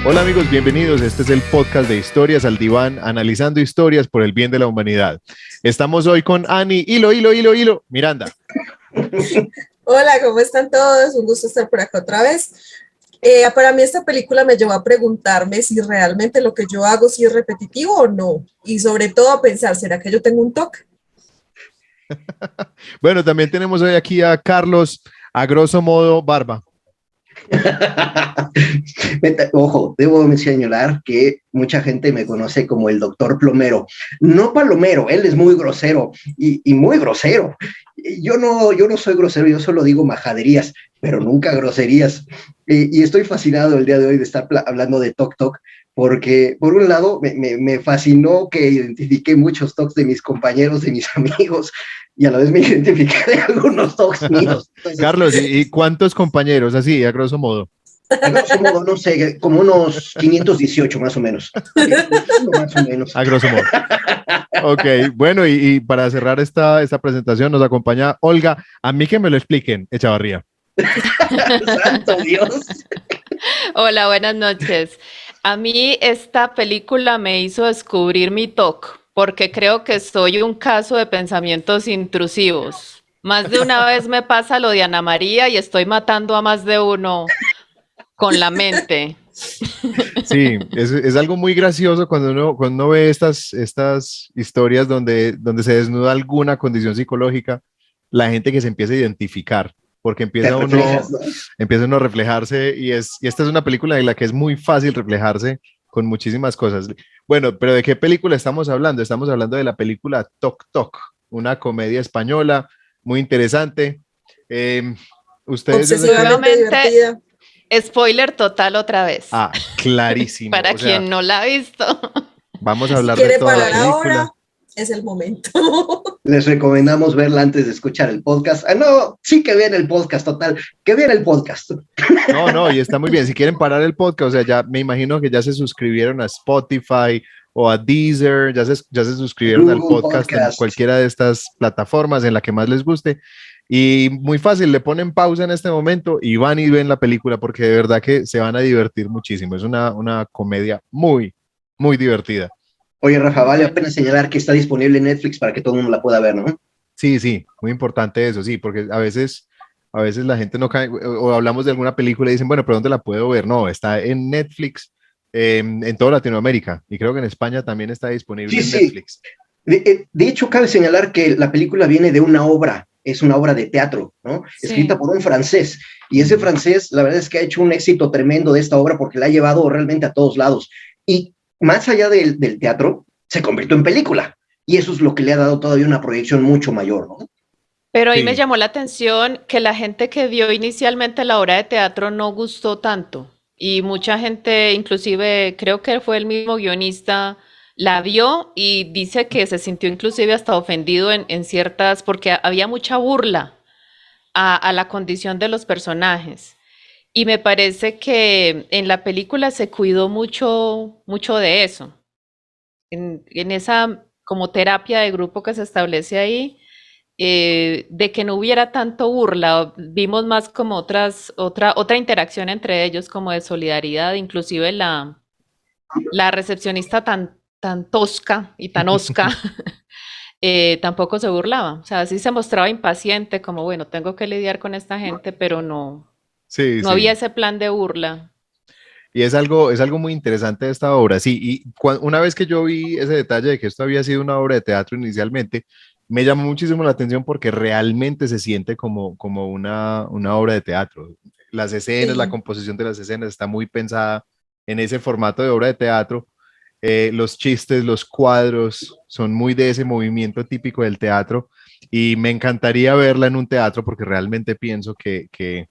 Hola amigos, bienvenidos. Este es el podcast de Historias al Diván, analizando historias por el bien de la humanidad. Estamos hoy con Ani Hilo Miranda. Hola, ¿cómo están todos? Un gusto estar por acá otra vez. Para mí esta película me llevó a preguntarme si realmente lo que yo hago sí es repetitivo o no. Y sobre todo a pensar, ¿será que yo tengo un TOC? Bueno, también tenemos hoy aquí a Carlos, a grosso modo, Barba. Ojo, debo señalar que mucha gente me conoce como el doctor Plomero. No Palomero, él es muy grosero y muy grosero. Yo no soy grosero, yo solo digo majaderías, pero nunca groserías. Y estoy fascinado el día de hoy de estar hablando de Tok Tok, porque por un lado me fascinó que identifiqué muchos TOCs de mis compañeros, de mis amigos, y a la vez me identifiqué de algunos TOCs míos. Entonces, Carlos, ¿y cuántos compañeros? Así, a grosso modo. a grosso modo, no sé, como unos 518 más o menos. Más o menos. A grosso modo. Ok, bueno, y para cerrar esta presentación nos acompaña Olga. A mí que me lo expliquen, Echavarría. Santo Dios. Hola, buenas noches. A mí esta película me hizo descubrir mi TOC, porque creo que soy un caso de pensamientos intrusivos. Más de una vez me pasa lo de Ana María y estoy matando a más de uno con la mente. Sí, es algo muy gracioso cuando uno ve estas historias donde se desnuda alguna condición psicológica, la gente que se empieza a identificar, porque empieza uno a reflejarse y esta es una película en la que es muy fácil reflejarse con muchísimas cosas. Bueno, pero ¿de qué película estamos hablando? Estamos hablando de la película Tok Tok, una comedia española muy interesante. Ustedes... Obsesivamente divertida. Spoiler total otra vez. Ah, clarísimo. Para quien no la ha visto. Vamos a hablar Si quiere de toda la parar película. ahora, es el momento. Les recomendamos verla antes de escuchar el podcast. Ah, no, sí que vean el podcast, total, que vean el podcast. No, y está muy bien. Si quieren parar el podcast, o sea, ya me imagino que ya se suscribieron a Spotify o a Deezer, ya se suscribieron al podcast en cualquiera de estas plataformas en la que más les guste. Y muy fácil, le ponen pausa en este momento y van y ven la película porque de verdad que se van a divertir muchísimo. Es una comedia muy, muy divertida. Oye, Rafa, vale la pena señalar que está disponible en Netflix para que todo el mundo la pueda ver, ¿no? Sí, muy importante eso, sí, porque a veces la gente no cae, o hablamos de alguna película y dicen, bueno, pero ¿dónde la puedo ver? No, está en Netflix, en toda Latinoamérica, y creo que en España también está disponible en Netflix. De hecho, cabe señalar que la película viene de una obra, es una obra de teatro, ¿no? Sí. Escrita por un francés, y ese francés, la verdad es que ha hecho un éxito tremendo de esta obra porque la ha llevado realmente a todos lados, y más allá del teatro, se convirtió en película, y eso es lo que le ha dado todavía una proyección mucho mayor, ¿no? Pero ahí me llamó la atención que la gente que vio inicialmente la obra de teatro no gustó tanto, y mucha gente, inclusive creo que fue el mismo guionista, la vio y dice que se sintió inclusive hasta ofendido en ciertas, porque había mucha burla a la condición de los personajes. Y me parece que en la película se cuidó mucho de eso. En esa como terapia de grupo que se establece ahí, de que no hubiera tanto burla, vimos más como otra interacción entre ellos, como de solidaridad, inclusive la recepcionista tan tosca y tan osca, tampoco se burlaba, o sea, sí se mostraba impaciente, como bueno, tengo que lidiar con esta gente, pero no había ese plan de burla. Y es algo muy interesante de esta obra, sí, y una vez que yo vi ese detalle de que esto había sido una obra de teatro inicialmente, me llamó muchísimo la atención porque realmente se siente como una obra de teatro. Las escenas, la composición de las escenas está muy pensada en ese formato de obra de teatro. Los chistes, los cuadros son muy de ese movimiento típico del teatro y me encantaría verla en un teatro porque realmente pienso que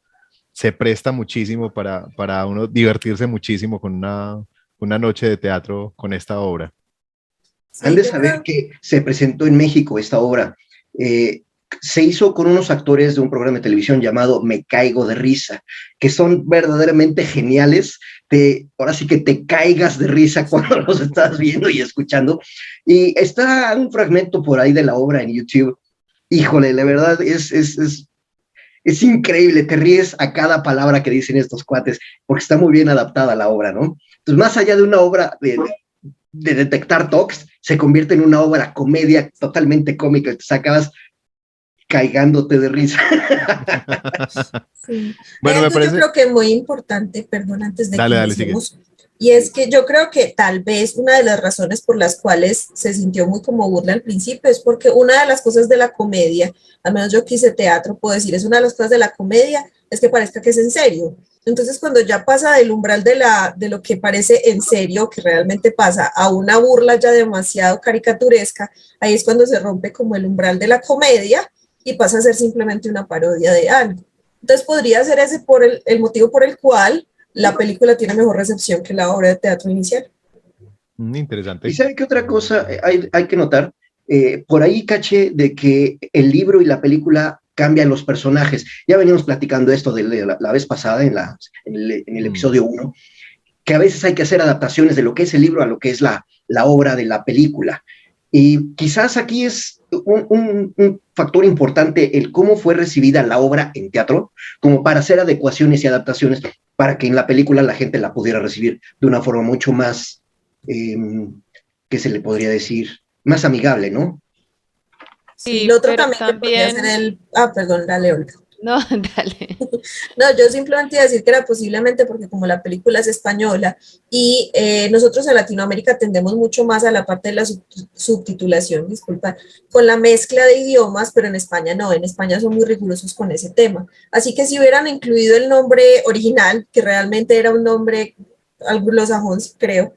se presta muchísimo para uno divertirse muchísimo con una noche de teatro con esta obra. Han de saber que se presentó en México esta obra. Se hizo con unos actores de un programa de televisión llamado Me Caigo de Risa, que son verdaderamente geniales. Ahora sí que te caigas de risa cuando los estás viendo y escuchando. Y está un fragmento por ahí de la obra en YouTube. Híjole, la verdad es Es increíble, te ríes a cada palabra que dicen estos cuates, porque está muy bien adaptada la obra, ¿no? Entonces, más allá de una obra de detectar tocs, se convierte en una obra comedia totalmente cómica, te acabas caigándote de risa. Sí. Bueno, me Algo yo parece. creo que es muy importante, perdón, antes de que Dale, dale, sigue. iniciemos, y es que yo creo que tal vez una de las razones por las cuales se sintió muy como burla al principio es porque una de las cosas de la comedia, al menos yo que hice teatro, puedo decir, es una de las cosas de la comedia, es que parezca que es en serio. Entonces, cuando ya pasa del umbral de lo que parece en serio, que realmente pasa, a una burla ya demasiado caricaturesca, ahí es cuando se rompe como el umbral de la comedia y pasa a ser simplemente una parodia de algo. Entonces podría ser ese por el motivo por el cual la película tiene mejor recepción que la obra de teatro inicial. ¿Y Interesante. sabe qué otra cosa hay que notar? Por ahí caché de que el libro y la película cambian los personajes. Ya venimos platicando esto de la vez pasada en el episodio 1, que a veces hay que hacer adaptaciones de lo que es el libro a lo que es la obra de la película. Y quizás aquí es un factor importante el cómo fue recibida la obra en teatro, como para hacer adecuaciones y adaptaciones para que en la película la gente la pudiera recibir de una forma mucho más, eh, ¿qué se le podría decir? Más amigable, ¿no? Sí, lo Sí, otro pero también que podría ser también, perdón, dale, Olga. no, dale. No, yo simplemente iba a decir que era posiblemente porque como la película es española y nosotros en Latinoamérica tendemos mucho más a la parte de la subtitulación, disculpa, con la mezcla de idiomas, pero en España no, en España son muy rigurosos con ese tema. Así que si hubieran incluido el nombre original, que realmente era un nombre anglosajón, creo,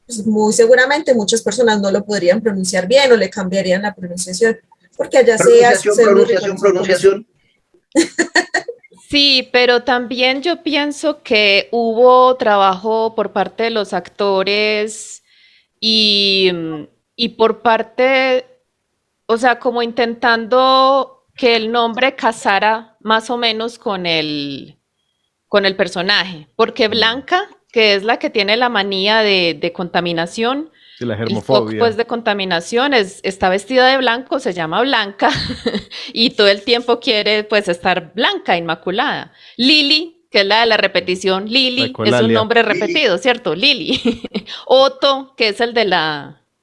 pues muy seguramente muchas personas no lo podrían pronunciar bien o le cambiarían la pronunciación, porque allá se Pronunciación, hace muy pronunciación, riguroso con eso. pronunciación. Sí, pero también yo pienso que hubo trabajo por parte de los actores y, y por parte, o sea, como intentando que el nombre casara más o menos con el personaje, porque Blanca, que es la que tiene la manía de contaminación, Sí, la el TOC pues germofobia. de contaminación está vestida de blanco, se llama Blanca y todo el tiempo quiere pues estar blanca, inmaculada. Lili, que es la de la repetición, La Lili es un ecolalia. nombre repetido, ¿cierto? Lili. Otto, que es el de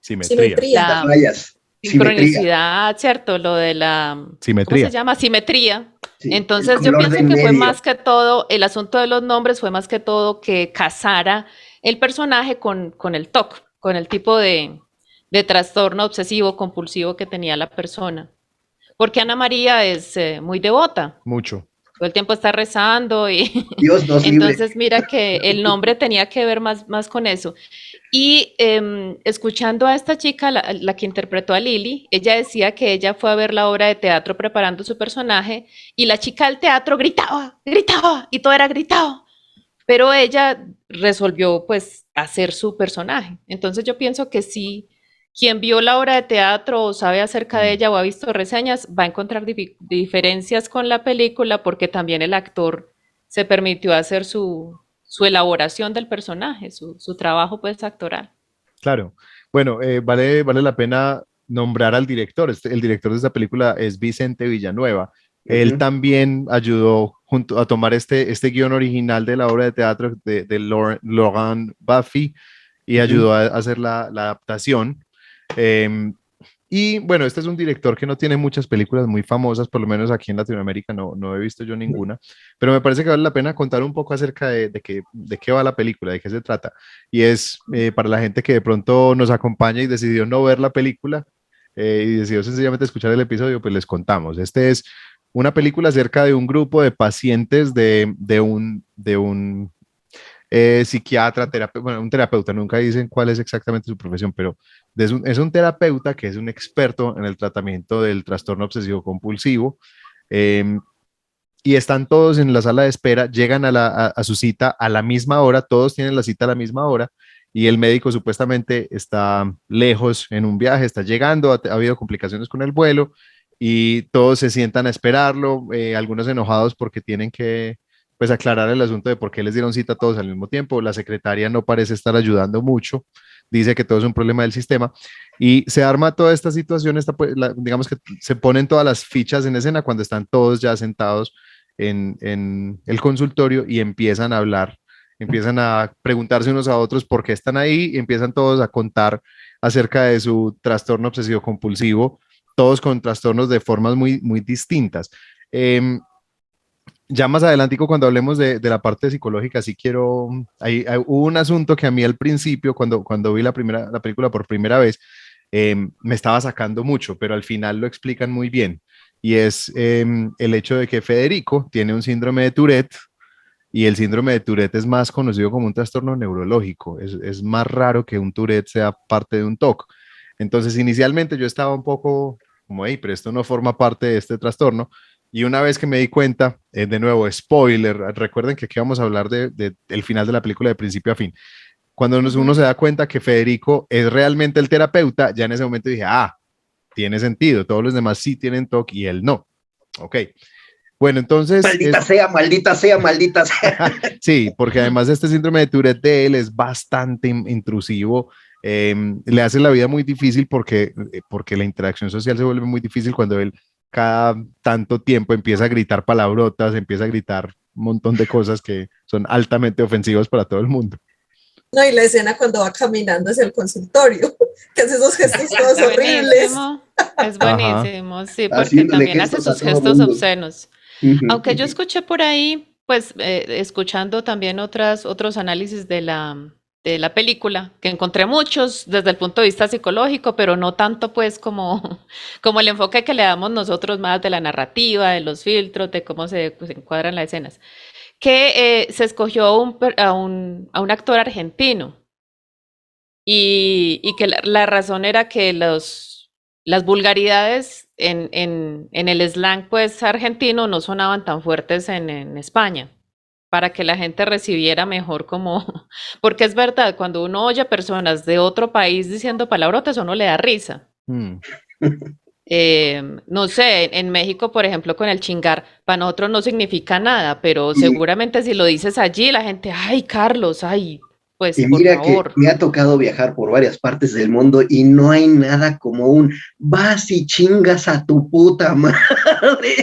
Simetría. Simetría. Las la rayas, simetría, sincronicidad, ¿cierto? Lo de ¿cómo se Simetría. llama? Simetría. sí, el Entonces yo color pienso del que fue medio. más que todo, el asunto de los nombres fue más que todo que casara el personaje con el TOC, con el tipo de trastorno obsesivo compulsivo que tenía la persona. Porque Ana María es muy devota, Mucho. todo el tiempo está rezando y Dios nos libre. entonces mira que el nombre tenía que ver más con eso. Y escuchando a esta chica, la que interpretó a Lily, ella decía que ella fue a ver la obra de teatro preparando su personaje y la chica del teatro gritaba, gritaba y todo era gritado, pero ella resolvió pues hacer su personaje. Entonces yo pienso que sí, quien vio la obra de teatro o sabe acerca de Mm. ella o ha visto reseñas va a encontrar diferencias con la película porque también el actor se permitió hacer su elaboración del personaje, su trabajo pues actoral. Claro. Bueno, vale la pena nombrar al director. El director de esta película es Vicente Villanueva. Él Ujú. también ayudó junto a tomar este guión original de la obra de teatro de Laurent Baffy y Uh-huh. ayudó a hacer la adaptación. Em, y bueno, este es un director que no tiene muchas películas muy famosas, por lo menos aquí en Latinoamérica no he visto yo ninguna, pero me parece que vale la pena contar un poco acerca de qué va la película, de qué se trata. Y es para la gente que de pronto nos acompaña y decidió no ver la película y decidió sencillamente escuchar el episodio, pues les contamos. Este es una película acerca de un grupo de pacientes de un psiquiatra, bueno, un terapeuta, nunca dicen cuál es exactamente su profesión, pero es un terapeuta que es un experto en el tratamiento del trastorno obsesivo compulsivo. eh, y están todos en la sala de espera, llegan a su cita a la misma hora, todos tienen la cita a la misma hora, y el médico supuestamente está lejos en un viaje, está llegando, ha habido complicaciones con el vuelo, y todos se sientan a esperarlo, algunos enojados porque tienen que pues aclarar el asunto de por qué les dieron cita a todos al mismo tiempo. La secretaria no parece estar ayudando mucho, dice que todo es un problema del sistema y se arma toda esta situación, digamos que se ponen todas las fichas en escena cuando están todos ya sentados en el consultorio y empiezan a hablar, empiezan a preguntarse unos a otros por qué están ahí y empiezan todos a contar acerca de su trastorno obsesivo compulsivo, todos con trastornos de formas muy, muy distintas. Ya más adelantico, cuando hablemos de la parte psicológica, sí quiero, hubo un asunto que a mí al principio, cuando vi la película por primera vez, me estaba sacando mucho, pero al final lo explican muy bien, y es el hecho de que Federico tiene un síndrome de Tourette, y el síndrome de Tourette es más conocido como un trastorno neurológico, es más raro que un Tourette sea parte de un TOC. Entonces, inicialmente yo estaba un poco como, hey, pero esto no forma parte de este trastorno. Y una vez que me di cuenta, de nuevo, spoiler, recuerden que aquí vamos a hablar del final de la película de principio a fin. Cuando uno se da cuenta que Federico es realmente el terapeuta, ya en ese momento dije, tiene sentido, todos los demás sí tienen TOC y él no. Ok. Bueno, entonces... Maldita sea, maldita sea. Sí, porque además este síndrome de Tourette de él es bastante intrusivo, le hace la vida muy difícil porque la interacción social se vuelve muy difícil cuando él cada tanto tiempo empieza a gritar palabrotas, empieza a gritar un montón de cosas que son altamente ofensivas para todo el mundo. No, y la escena cuando va caminando hacia el consultorio, que hace esos gestos todos horribles. Es buenísimo, sí, porque también hace sus gestos obscenos. Aunque yo escuché por ahí, pues escuchando también otros análisis de la película, que encontré muchos desde el punto de vista psicológico, pero no tanto pues como el enfoque que le damos nosotros más de la narrativa, de los filtros, de cómo se encuadran las escenas, que se escogió a un actor argentino y que la razón era que las vulgaridades en el slang pues argentino no sonaban tan fuertes en España, para que la gente recibiera mejor porque es verdad, cuando uno oye a personas de otro país diciendo palabrotas, uno le da risa. No sé, en México, por ejemplo, con el chingar, para nosotros no significa nada, pero seguramente si lo dices allí, la gente, ay, Carlos, ay, pues y mira por favor. Que me ha tocado viajar por varias partes del mundo y no hay nada como un vas y chingas a tu puta madre.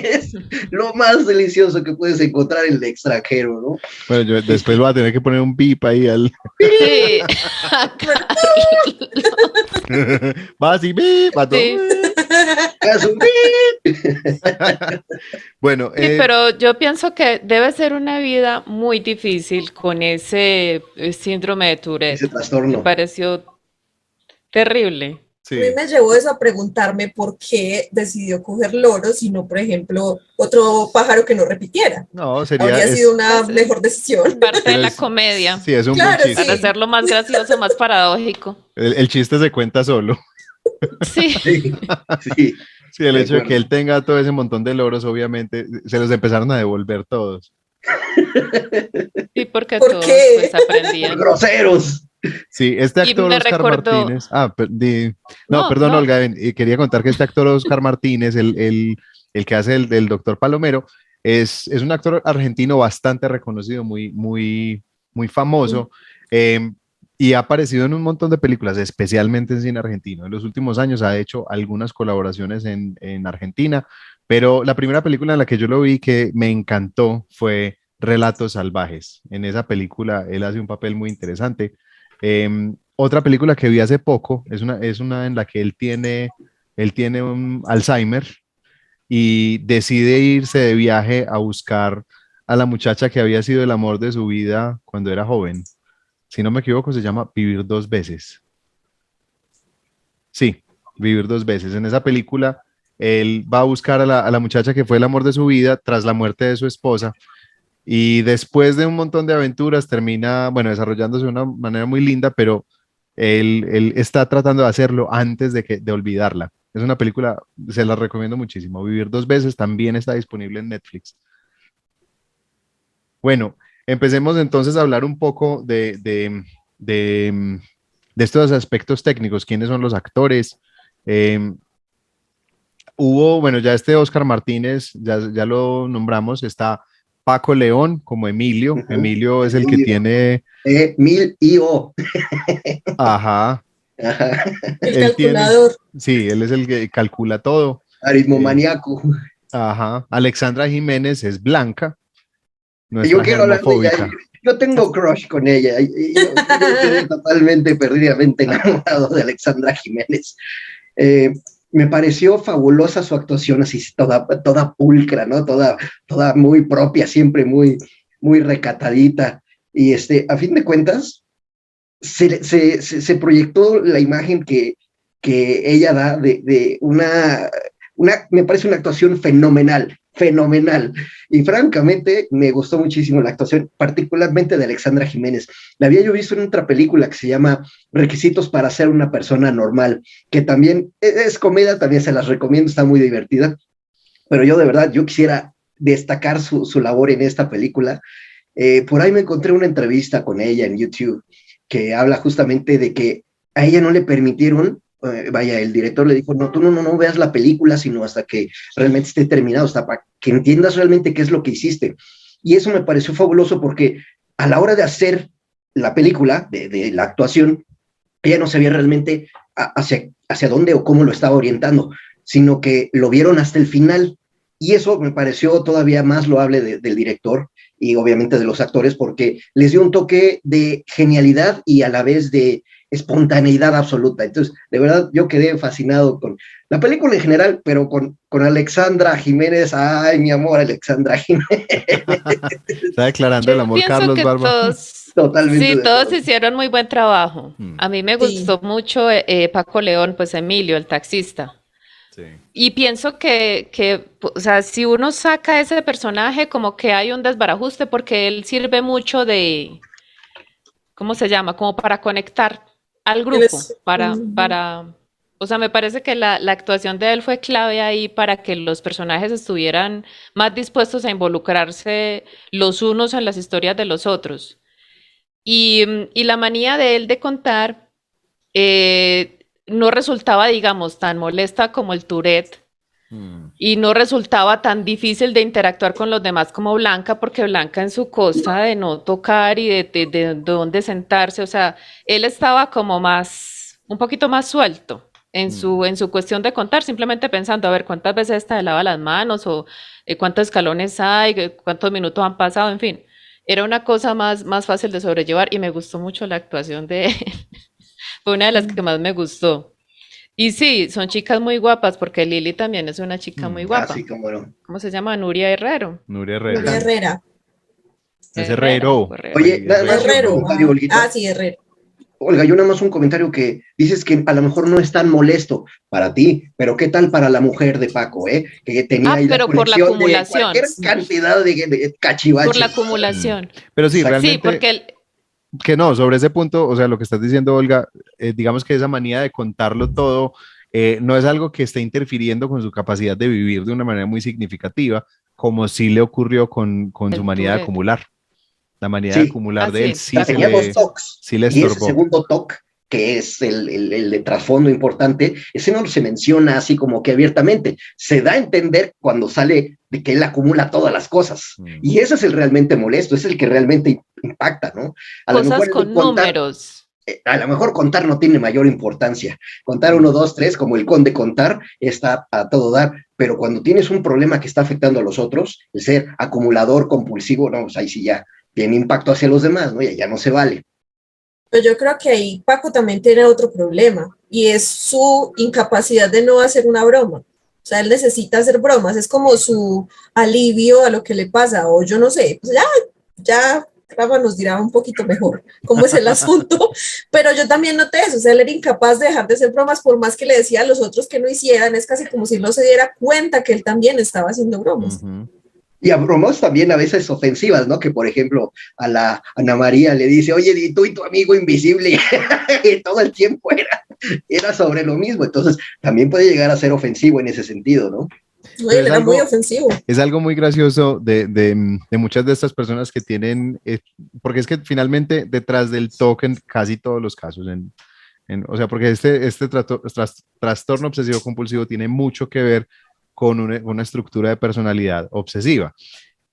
Es lo más delicioso que puedes encontrar en el extranjero, ¿no? Bueno, yo después voy a tener que poner un bip ahí al... Sí. Vas y bip, va todo. Sí. Bueno, sí, pero yo pienso que debe ser una vida muy difícil con ese síndrome de Tourette. Ese trastorno. Me pareció terrible. Sí. A mí me llevó eso a preguntarme por qué decidió coger loros y no, por ejemplo, otro pájaro que no repitiera. No, habría sido una mejor decisión. Parte de la comedia. Sí, es un buen chiste. Para hacerlo más gracioso, más paradójico. El chiste se cuenta solo. Sí. Sí. Sí, el hecho de que él tenga todo ese montón de loros, obviamente, se los empezaron a devolver todos. Sí, porque todos pues, aprendían. ¡Groseros! Sí, este actor Oscar Martínez. Perdón, Olga, quería contar que este actor Oscar Martínez, el que hace el doctor Palomero, es un actor argentino bastante reconocido, muy, muy, muy famoso. Y ha aparecido en un montón de películas, especialmente en cine argentino. En los últimos años ha hecho algunas colaboraciones en Argentina, pero la primera película en la que yo lo vi que me encantó fue Relatos Salvajes. En esa película él hace un papel muy interesante. Otra película que vi hace poco es una en la que él tiene un Alzheimer y decide irse de viaje a buscar a la muchacha que había sido el amor de su vida cuando era joven. Si no me equivoco, se llama Vivir dos veces. Sí, Vivir dos veces. En esa película, él va a buscar a la muchacha que fue el amor de su vida tras la muerte de su esposa y después de un montón de aventuras termina, bueno, desarrollándose de una manera muy linda, pero él está tratando de hacerlo antes de olvidarla. Es una película, se la recomiendo muchísimo. Vivir dos veces también está disponible en Netflix. Bueno, empecemos entonces a hablar un poco de estos aspectos técnicos. ¿Quiénes son los actores? Bueno, ya este Oscar Martínez, ya lo nombramos, está Paco León como Emilio. Emilio es el que tiene... Mil y O. Ajá. Ajá. El Él calculador. Sí, él es el que calcula todo. Aritmomaniaco. Ajá. Alexandra Jiménez es Blanca, Yo nuestra quiero hablar de ella. germofóbica. Yo tengo crush con ella. Yo quedé totalmente, perdidamente enamorado de Alexandra Jiménez. Me pareció fabulosa su actuación, así toda pulcra, ¿no? Toda muy propia, siempre muy recatadita. Y a fin de cuentas, se proyectó la imagen que ella da de me parece una actuación fenomenal. Y francamente me gustó muchísimo la actuación, particularmente de Alexandra Jiménez. La había yo visto en otra película que se llama Requisitos para ser una persona normal, que también es comedia, también se las recomiendo, está muy divertida. Pero yo de verdad, yo quisiera destacar su labor en esta película. Por ahí me encontré una entrevista con ella en YouTube que habla justamente de que a ella no le permitieron, vaya, el director le dijo, no, tú no veas la película, sino hasta que realmente esté terminado, hasta para que entiendas realmente qué es lo que hiciste. Y eso me pareció fabuloso porque a la hora de hacer la película, de la actuación, ella no sabía realmente hacia dónde o cómo lo estaba orientando, sino que lo vieron hasta el final. Y eso me pareció todavía más loable del director y obviamente de los actores, porque les dio un toque de genialidad y a la vez de espontaneidad absoluta. Entonces, de verdad, yo quedé fascinado con la película en general, pero con Alexandra Jiménez. Ay, mi amor, Alexandra Jiménez. Está declarando el Yo amor pienso Carlos que Barba. Totalmente. sí, todos hicieron muy buen trabajo. A mí me Sí. gustó mucho Paco León, pues Emilio, el taxista. Sí. Y pienso o sea, si uno saca ese personaje, como que hay un desbarajuste porque él sirve mucho de, ¿cómo se llama? Como para conectar al grupo, o sea, me parece que la actuación de él fue clave ahí para que los personajes estuvieran más dispuestos a involucrarse los unos en las historias de los otros. Y la manía de él de contar no resultaba, digamos, tan molesta como el Tourette y no resultaba tan difícil de interactuar con los demás como Blanca, porque Blanca en su cosa de no tocar y de dónde sentarse, o sea, él estaba como un poquito más suelto en su cuestión de contar, simplemente pensando, a ver, cuántas veces esta lava las manos o cuántos escalones hay, cuántos minutos han pasado, en fin. Era una cosa más fácil de sobrellevar y me gustó mucho la actuación de él. Fue una de las que más me gustó. Y sí, son chicas muy guapas, porque Lili también es una chica muy guapa. Así como no. ¿Cómo se llama? Nuria Herrero. Nuria Nuria Herrera. Herrera. Es Herrero. Oye, nada más un Herrero. comentario, Olguita. Sí, Herrero. Olga, yo nada más un comentario que dices que a lo mejor no es tan molesto para ti, pero ¿qué tal para la mujer de Paco, que tenía ahí la pero por la conexión de acumulación. cualquier cantidad de cachivaches? Por la acumulación. Pero sí, Exacto. realmente... Sí, porque que no, sobre ese punto, o sea, lo que estás diciendo, Olga, digamos que esa manía de contarlo todo no es algo que esté interfiriendo con su capacidad de vivir de una manera muy significativa, como sí le ocurrió con su el manía de Tourette. acumular. La manía de Sí. acumular de él sí Tenía dos toques. sí le Y ese estorbó. segundo toque, que es el de trasfondo importante, ese no se menciona así como que abiertamente. Se da a entender cuando sale de que él acumula todas las cosas. Y ese es el realmente molesto, es el que realmente impacta, ¿no? Cosas con números. A lo mejor contar no tiene mayor importancia. Contar 1, 2, 3, como el conde contar, está a todo dar. Pero cuando tienes un problema que está afectando a los otros, el ser acumulador compulsivo, no, pues ahí sí ya tiene impacto hacia los demás, ¿no? Ya no se vale. Pero yo creo que ahí Paco también tiene otro problema y es su incapacidad de no hacer una broma. O sea, él necesita hacer bromas, es como su alivio a lo que le pasa, o yo no sé, pues ya Rafa nos dirá un poquito mejor cómo es el asunto, pero yo también noté eso, o sea, él era incapaz de dejar de hacer bromas por más que le decía a los otros que no hicieran, es casi como si no se diera cuenta que él también estaba haciendo bromas. Y a bromas también a veces ofensivas, ¿no? Que, por ejemplo, a la Ana María le dice, oye, y tú y tu amigo invisible, y todo el tiempo era sobre lo mismo. Entonces, también puede llegar a ser ofensivo en ese sentido, ¿no? Él era muy ofensivo. Es algo muy gracioso de muchas de estas personas que tienen, porque es que finalmente detrás del toque en casi todos los casos, o sea, porque este trastorno obsesivo compulsivo tiene mucho que ver con una estructura de personalidad obsesiva.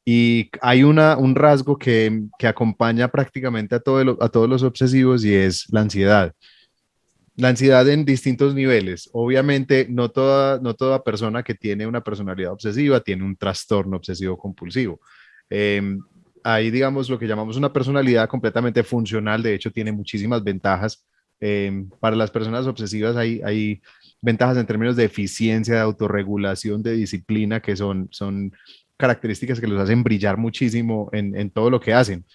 Y hay un rasgo que acompaña prácticamente a todos los obsesivos y es la ansiedad. La ansiedad en distintos niveles. Obviamente, no toda persona que tiene una personalidad obsesiva tiene un trastorno obsesivo compulsivo. Eh, Hay, digamos, lo que llamamos una personalidad completamente funcional. De hecho, tiene muchísimas ventajas. Para las personas obsesivas hay ventajas en términos de eficiencia, de autorregulación, de disciplina, que son características que los hacen brillar muchísimo en todo lo que hacen.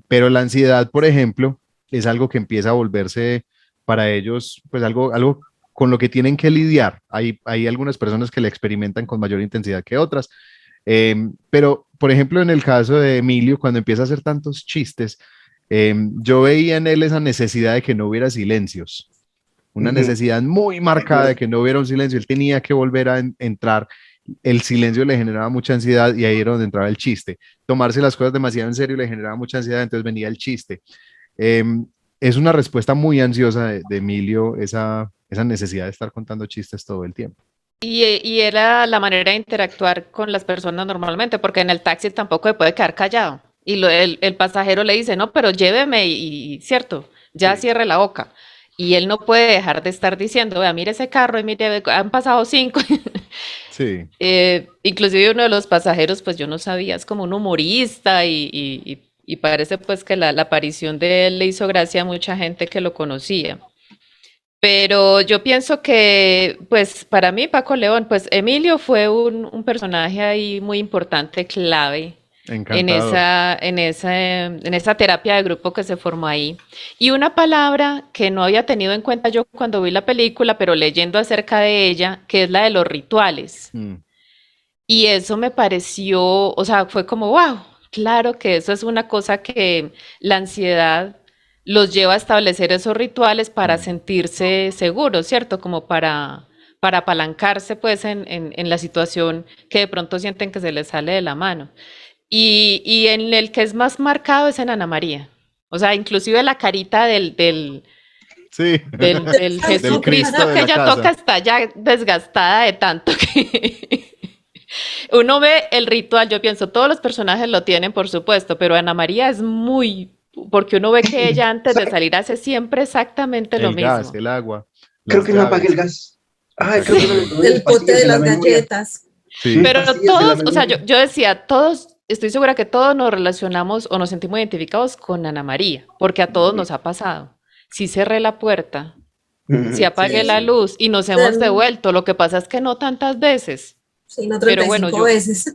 Pero la ansiedad, por ejemplo, es algo que empieza a volverse para ellos, pues algo con lo que tienen que lidiar. Hay algunas personas que la experimentan con mayor intensidad que otras, pero, por ejemplo, en el caso de Emilio, cuando empieza a hacer tantos chistes, yo veía en él esa necesidad de que no hubiera silencios, una necesidad muy marcada de que no hubiera un silencio. Él tenía que volver a entrar. El silencio le generaba mucha ansiedad y ahí era donde entraba el chiste. Tomarse las cosas demasiado en serio le generaba mucha ansiedad, entonces venía el chiste. Eh, es una respuesta muy ansiosa de Emilio, esa necesidad de estar contando chistes todo el tiempo. Y era la manera de interactuar con las personas normalmente, porque en el taxi tampoco se puede quedar callado. Y el pasajero le dice, no, pero lléveme y cierto, ya Sí. cierre la boca. Y él no puede dejar de estar diciendo, vea, mire ese carro, y mire, han pasado 5. Sí, Inclusive uno de los pasajeros, pues yo no sabía, es como un humorista y parece pues que la aparición de él le hizo gracia a mucha gente que lo conocía. Pero yo pienso que, pues para mí, Paco León, pues Emilio fue un personaje ahí muy importante, clave encantador. en esa terapia de grupo que se formó ahí. Y una palabra que no había tenido en cuenta yo cuando vi la película, pero leyendo acerca de ella, que es la de los rituales. Mm, Y eso me pareció, o sea, fue como, wow, claro que eso es una cosa que la ansiedad los lleva a establecer esos rituales para mm. sentirse seguros, ¿cierto? Como para apalancarse pues en la situación que de pronto sienten que se les sale de la mano. Y en el que es más marcado es en Ana María. O sea, inclusive la carita Sí, del del Cristo Jesucristo de que la ella toca casa. está ya desgastada de tanto que uno ve el ritual, yo pienso, todos los personajes lo tienen, por supuesto, pero Ana María es muy, porque uno ve que ella antes de ¿Sabe? salir hace siempre exactamente lo El gas, mismo. el agua, Creo las que no apagué el llaves. gas. Ay, creo que no le Exactamente. probé las El pote pastillas de de la las memoria. galletas. Sí, Pero Pastillas de la todos, o sea, memoria. yo decía, todos, estoy segura que todos nos relacionamos o nos sentimos identificados con Ana María, porque a todos nos ha pasado. Si cerré la puerta, si apagué Sí, la sí. luz y nos hemos Del- devuelto, lo que pasa es que no tantas veces, sí, no pero bueno, 35 veces.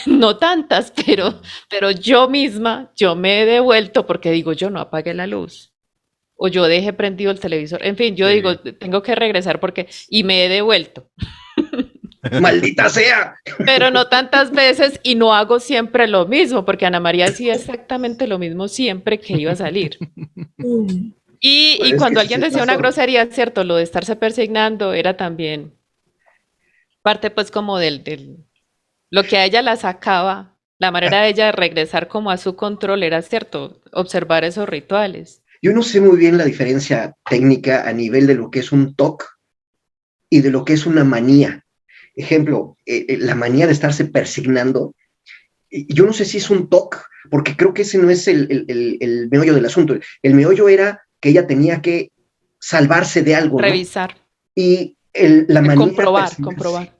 no tantas, pero yo misma, yo me he devuelto porque digo, yo no apagué la luz o yo dejé prendido el televisor. En fin, yo digo, sí. tengo que regresar porque, y me he devuelto, ¡Maldita sea! pero no tantas veces y no hago siempre lo mismo porque Ana María hacía exactamente lo mismo siempre que iba a salir. Mm. Y Pues es que cuando sí alguien se decía una pasó. grosería, cierto, lo de estarse persignando era también parte pues como lo que a ella la sacaba, la manera de ella de regresar como a su control era cierto, observar esos rituales. Yo no sé muy bien la diferencia técnica a nivel de lo que es un TOC y de lo que es una manía. Ejemplo, la manía de estarse persignando. Yo no sé si es un TOC, porque creo que ese no es el meollo del asunto. El meollo era que ella tenía que salvarse de algo, ¿no? Revisar, Y la manía era persignarse. comprobar.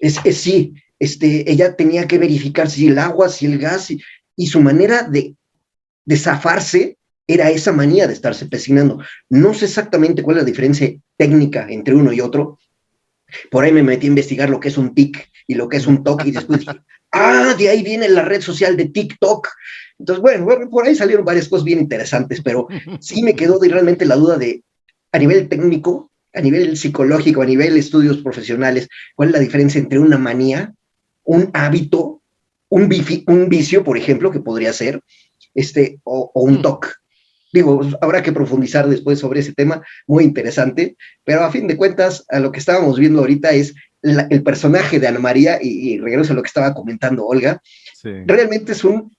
Sí, ella tenía que verificar si el agua, si el gas, y su manera de zafarse era esa manía de estarse persignando. No sé exactamente cuál es la diferencia técnica entre uno y otro. Por ahí me metí a investigar lo que es un tic y lo que es un toc y después dije, de ahí viene la red social de TikTok. Entonces, bueno, por ahí salieron varias cosas bien interesantes, pero sí me quedó realmente la duda de, a nivel técnico, a nivel psicológico, a nivel de estudios profesionales, cuál es la diferencia entre una manía, un hábito, un vicio, por ejemplo, que podría ser, o un TOC. Digo, habrá que profundizar después sobre ese tema, muy interesante, pero a fin de cuentas, a lo que estábamos viendo ahorita es el personaje de Ana María, y regreso a lo que estaba comentando Olga, Sí. realmente es un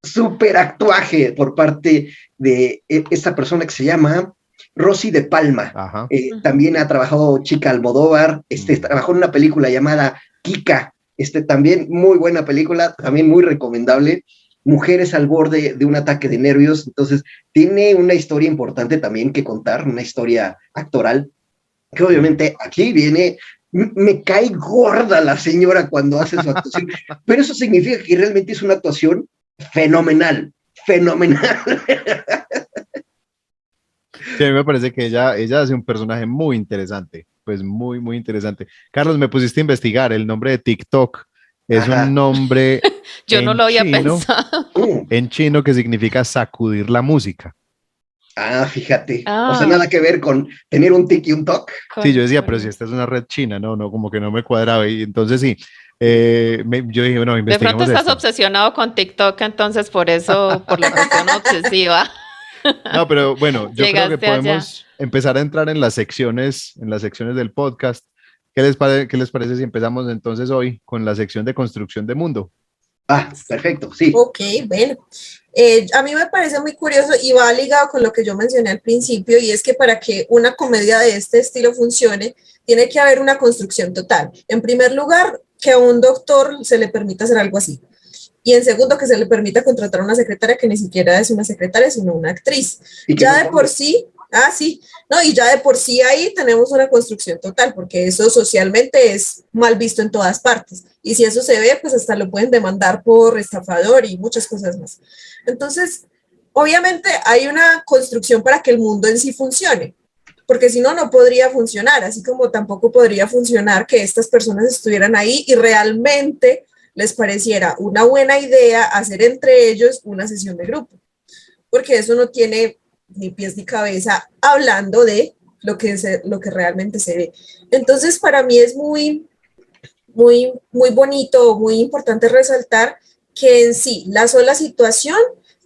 súper actuaje por parte de esta persona que se llama Rosy de Palma. Ajá. También ha trabajado Chica Almodóvar, Mm. trabajó en una película llamada Kika, También muy buena película, también muy recomendable. Mujeres al borde de un ataque de nervios. Entonces, tiene una historia importante también que contar, una historia actoral, que obviamente aquí viene, me cae gorda la señora cuando hace su actuación, pero eso significa que realmente es una actuación fenomenal, fenomenal. Sí, a mí me parece que ella hace un personaje muy interesante, pues muy, muy interesante. Carlos, me pusiste a investigar, el nombre de TikTok es un Ajá. nombre Yo no lo había pensado. en chino que significa sacudir la música. Fíjate. O sea, Ah, nada que ver con tener un tic y un toc. Sí, yo decía, pero si esta es una red china, no, como que no me cuadraba. Y entonces sí, yo dije, bueno, de pronto investiguemos estás esto. obsesionado con TikTok, entonces por eso, por la obsesión obsesiva, No, pero bueno, yo creo que llegaste allá. podemos empezar a entrar en las secciones del podcast. ¿Qué les parece si empezamos entonces hoy con la sección de construcción de mundo? Perfecto, sí. Ok, bueno. A mí me parece muy curioso y va ligado con lo que yo mencioné al principio, y es que para que una comedia de este estilo funcione, tiene que haber una construcción total. En primer lugar, que a un doctor se le permita hacer algo así. Y en segundo, que se le permita contratar a una secretaria que ni siquiera es una secretaria, sino una actriz. Y que Ya no de por sí, sí, no, y ya de por sí ahí tenemos una construcción total, porque eso socialmente es mal visto en todas partes. Y si eso se ve, pues hasta lo pueden demandar por estafador y muchas cosas más. Entonces, obviamente hay una construcción para que el mundo en sí funcione, porque si no, no podría funcionar, así como tampoco podría funcionar que estas personas estuvieran ahí y realmente les pareciera una buena idea hacer entre ellos una sesión de grupo, porque eso no tiene ni pies ni cabeza hablando de lo que realmente se ve. Entonces, para mí es muy bonito, muy importante resaltar que en sí la sola situación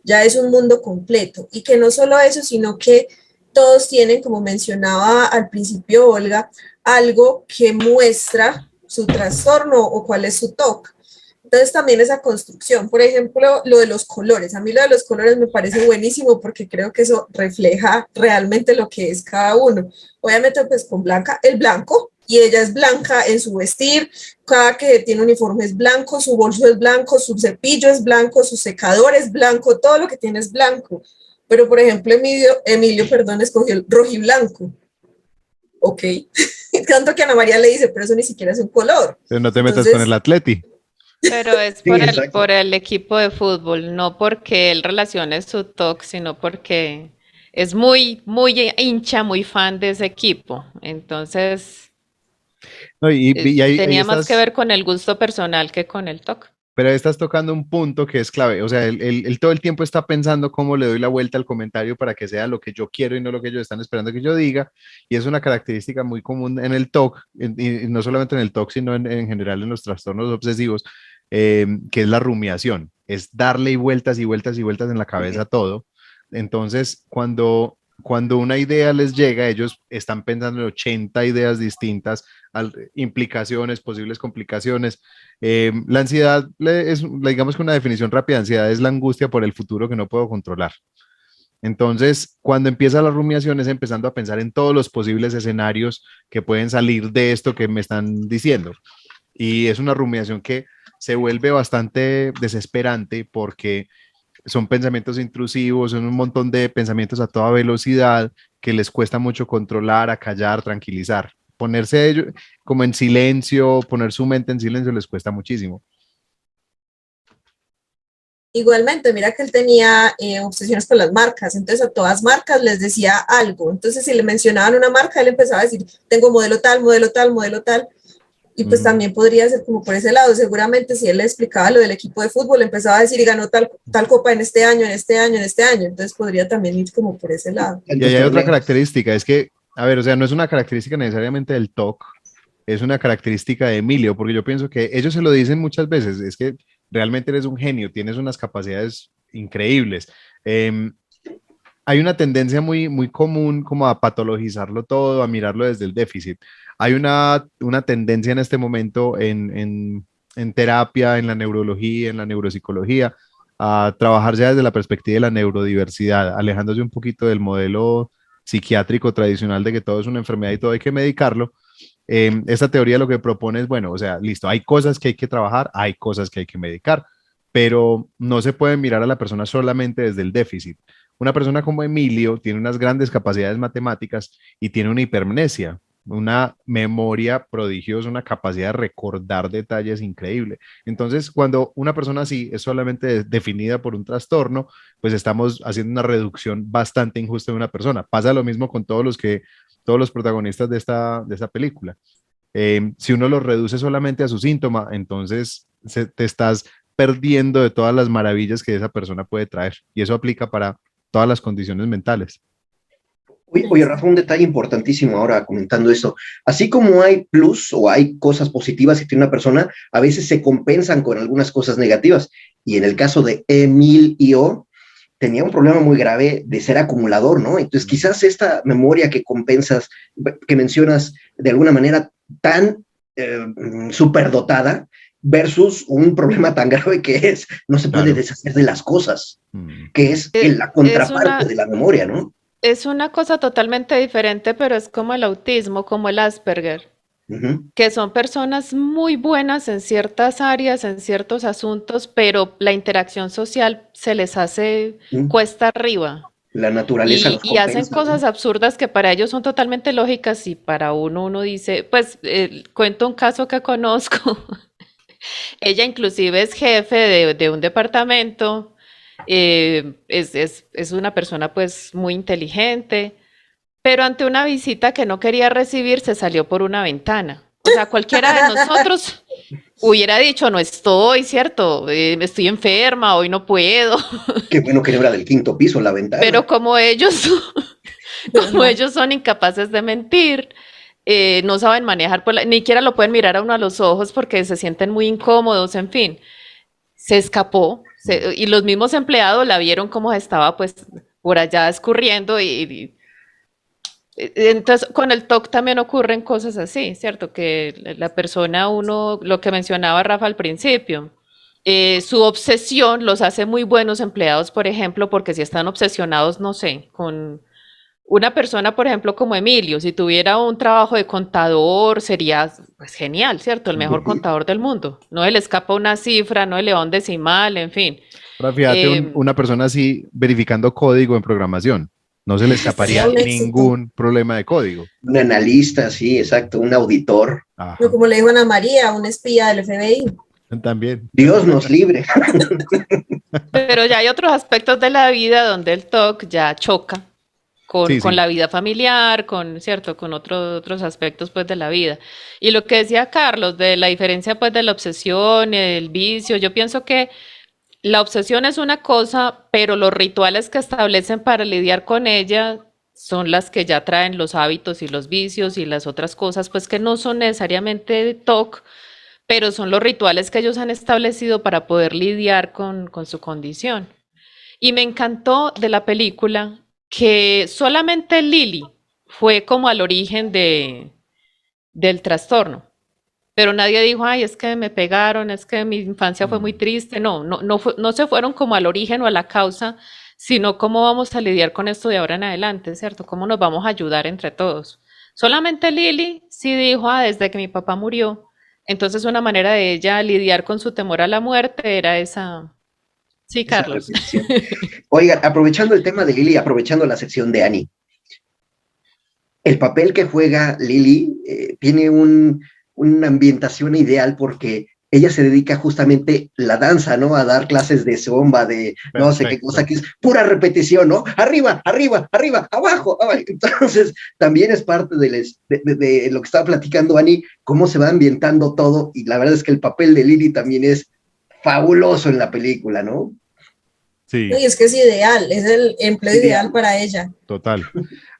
ya es un mundo completo, y que no solo eso, sino que todos tienen, como mencionaba al principio Olga, algo que muestra su trastorno o cuál es su TOC. Entonces también esa construcción, por ejemplo, lo de los colores. A mí lo de los colores me parece buenísimo porque creo que eso refleja realmente lo que es cada uno. Obviamente pues con Blanca, el blanco, y ella es blanca en su vestir, cada que tiene uniforme es blanco, su bolso es blanco, su cepillo es blanco, su secador es blanco, todo lo que tiene es blanco. Pero por ejemplo Emilio, perdón, escogió el rojiblanco. Ok. Tanto que Ana María le dice, pero eso ni siquiera es un color. Pero no te metas con el Entonces, Atleti. Pero es Sí, por exacto. el equipo de fútbol, no porque él relacione su TOC, sino porque es muy, muy hincha, muy fan de ese equipo. Entonces, No, y ahí tenía más que estás, ver con el gusto personal que con el TOC. pero ahí estás tocando un punto que es clave. O sea, él todo el tiempo está pensando cómo le doy la vuelta al comentario para que sea lo que yo quiero y no lo que ellos están esperando que yo diga. Y es una característica muy común en el TOC, y no solamente en el TOC, sino en general en los trastornos obsesivos, que es la rumiación. Es darle vueltas y vueltas y vueltas en la cabeza a todo. Entonces, cuando una idea les llega, ellos están pensando en 80 ideas distintas, implicaciones, posibles complicaciones. La ansiedad digamos que una definición rápida de ansiedad es la angustia por el futuro que no puedo controlar. Entonces, cuando empieza la rumiación es empezando a pensar en todos los posibles escenarios que pueden salir de esto que me están diciendo. Y es una rumiación que se vuelve bastante desesperante porque son pensamientos intrusivos, son un montón de pensamientos a toda velocidad que les cuesta mucho controlar, acallar, tranquilizar. Ponerse ellos como en silencio, poner su mente en silencio les cuesta muchísimo. igualmente, mira que él tenía obsesiones con las marcas, entonces a todas marcas les decía algo. Entonces, si le mencionaban una marca, él empezaba a decir, tengo modelo tal, modelo tal, modelo tal. Y pues también podría ser como por ese lado. Seguramente si él le explicaba lo del equipo de fútbol, empezaba a decir y ganó tal copa en este año, en este año, en este año. Entonces podría también ir como por ese lado. Y Tantos ahí hay otra torneos. característica, es que, a ver, o sea, no es una característica necesariamente del TOC, es una característica de Emilio, porque yo pienso que ellos se lo dicen muchas veces, es que realmente eres un genio, tienes unas capacidades increíbles. Eh, Hay una tendencia muy común como a patologizarlo todo, a mirarlo desde el déficit. Hay una tendencia en este momento en terapia, en la neurología, en la neuropsicología, a trabajar ya desde la perspectiva de la neurodiversidad, alejándose un poquito del modelo psiquiátrico tradicional de que todo es una enfermedad y todo hay que medicarlo, Esta teoría lo que propone es, bueno, o sea, listo, hay cosas que hay que trabajar, hay cosas que hay que medicar, pero no se puede mirar a la persona solamente desde el déficit. Una persona como Emilio tiene unas grandes capacidades matemáticas y tiene una hipermnesia, una memoria prodigiosa, una capacidad de recordar detalles increíble. Entonces, cuando una persona así es solamente definida por un trastorno, pues estamos haciendo una reducción bastante injusta de una persona. Pasa lo mismo con todos los protagonistas de esta película. Si uno los reduce solamente a su síntoma, entonces te estás perdiendo de todas las maravillas que esa persona puede traer. Y eso aplica para todas las condiciones mentales. Oye, Rafa, un detalle importantísimo ahora comentando esto. Así como hay plus o hay cosas positivas que tiene una persona, a veces se compensan con algunas cosas negativas. Y en el caso de Emilio, tenía un problema muy grave de ser acumulador, ¿no? Entonces, quizás esta memoria que compensas, que mencionas de alguna manera tan superdotada, versus un problema tan grave que es, no se puede deshacer de las cosas, que es la contraparte de la memoria, ¿no? Es una cosa totalmente diferente, pero es como el autismo, como el Asperger, que son personas muy buenas en ciertas áreas, en ciertos asuntos, pero la interacción social se les hace cuesta arriba. La naturaleza los compensa, hacen cosas absurdas que para ellos son totalmente lógicas y para uno dice, pues cuento un caso que conozco. Ella inclusive es jefe de un departamento, es una persona pues muy inteligente, pero ante una visita que no quería recibir se salió por una ventana. O sea, cualquiera de nosotros hubiera dicho, no estoy, ¿cierto? Estoy enferma, hoy no puedo. Qué bueno que no era del quinto piso la ventana. Pero como ellos son incapaces de mentir, no saben manejar, ni siquiera lo pueden mirar a uno a los ojos porque se sienten muy incómodos, en fin. Se escapó y los mismos empleados la vieron como estaba pues por allá escurriendo entonces con el TOC también ocurren cosas así, ¿cierto? Que la persona, lo que mencionaba Rafa al principio, su obsesión los hace muy buenos empleados, por ejemplo, porque si están obsesionados, no sé, con una persona, por ejemplo, como Emilio, si tuviera un trabajo de contador, sería pues genial, ¿cierto? El mejor contador del mundo. No le escapa una cifra, no le va un decimal, en fin. Ahora fíjate, una persona así verificando código en programación, no se le escaparía ningún problema de código. Un analista, sí, exacto, un auditor. No, como le dijo Ana María, un espía del FBI. También. Dios nos libre. Pero ya hay otros aspectos de la vida donde el TOC ya choca con la vida familiar, ¿cierto? Con otros aspectos pues de la vida. Y lo que decía Carlos, de la diferencia pues de la obsesión y del vicio, yo pienso que la obsesión es una cosa, pero los rituales que establecen para lidiar con ella son las que ya traen los hábitos y los vicios y las otras cosas, pues que no son necesariamente TOC, pero son los rituales que ellos han establecido para poder lidiar con su condición. Y me encantó de la película que solamente Lily fue como al origen del trastorno. Pero nadie dijo, ay, es que me pegaron, es que mi infancia fue muy triste. No se fueron como al origen o a la causa, sino cómo vamos a lidiar con esto de ahora en adelante, ¿cierto? Cómo nos vamos a ayudar entre todos. Solamente Lily sí dijo, desde que mi papá murió. Entonces una manera de ella lidiar con su temor a la muerte era esa. Sí, Carlos. Oigan, aprovechando el tema de Lily, aprovechando la sección de Annie, el papel que juega Lily tiene una ambientación ideal porque ella se dedica justamente la danza, ¿no? A dar clases de zumba, de no sé qué cosa, que es pura repetición, ¿no? Arriba, arriba, arriba, abajo, abajo. Entonces, también es parte de lo que estaba platicando Annie, cómo se va ambientando todo, y la verdad es que el papel de Lily también es fabuloso en la película, ¿no? Sí. Y es que es ideal, es el empleo ideal para ella. Total.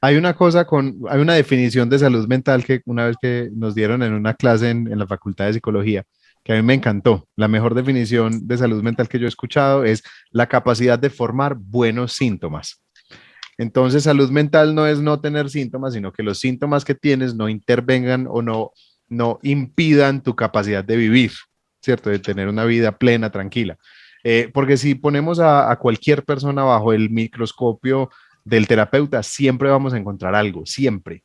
Hay una definición de salud mental que una vez que nos dieron en una clase en la Facultad de Psicología, que a mí me encantó. La mejor definición de salud mental que yo he escuchado es la capacidad de formar buenos síntomas. Entonces, salud mental no es no tener síntomas, sino que los síntomas que tienes no intervengan o no impidan tu capacidad de vivir, ¿cierto? De tener una vida plena, tranquila. Porque si ponemos a cualquier persona bajo el microscopio del terapeuta, siempre vamos a encontrar algo, siempre.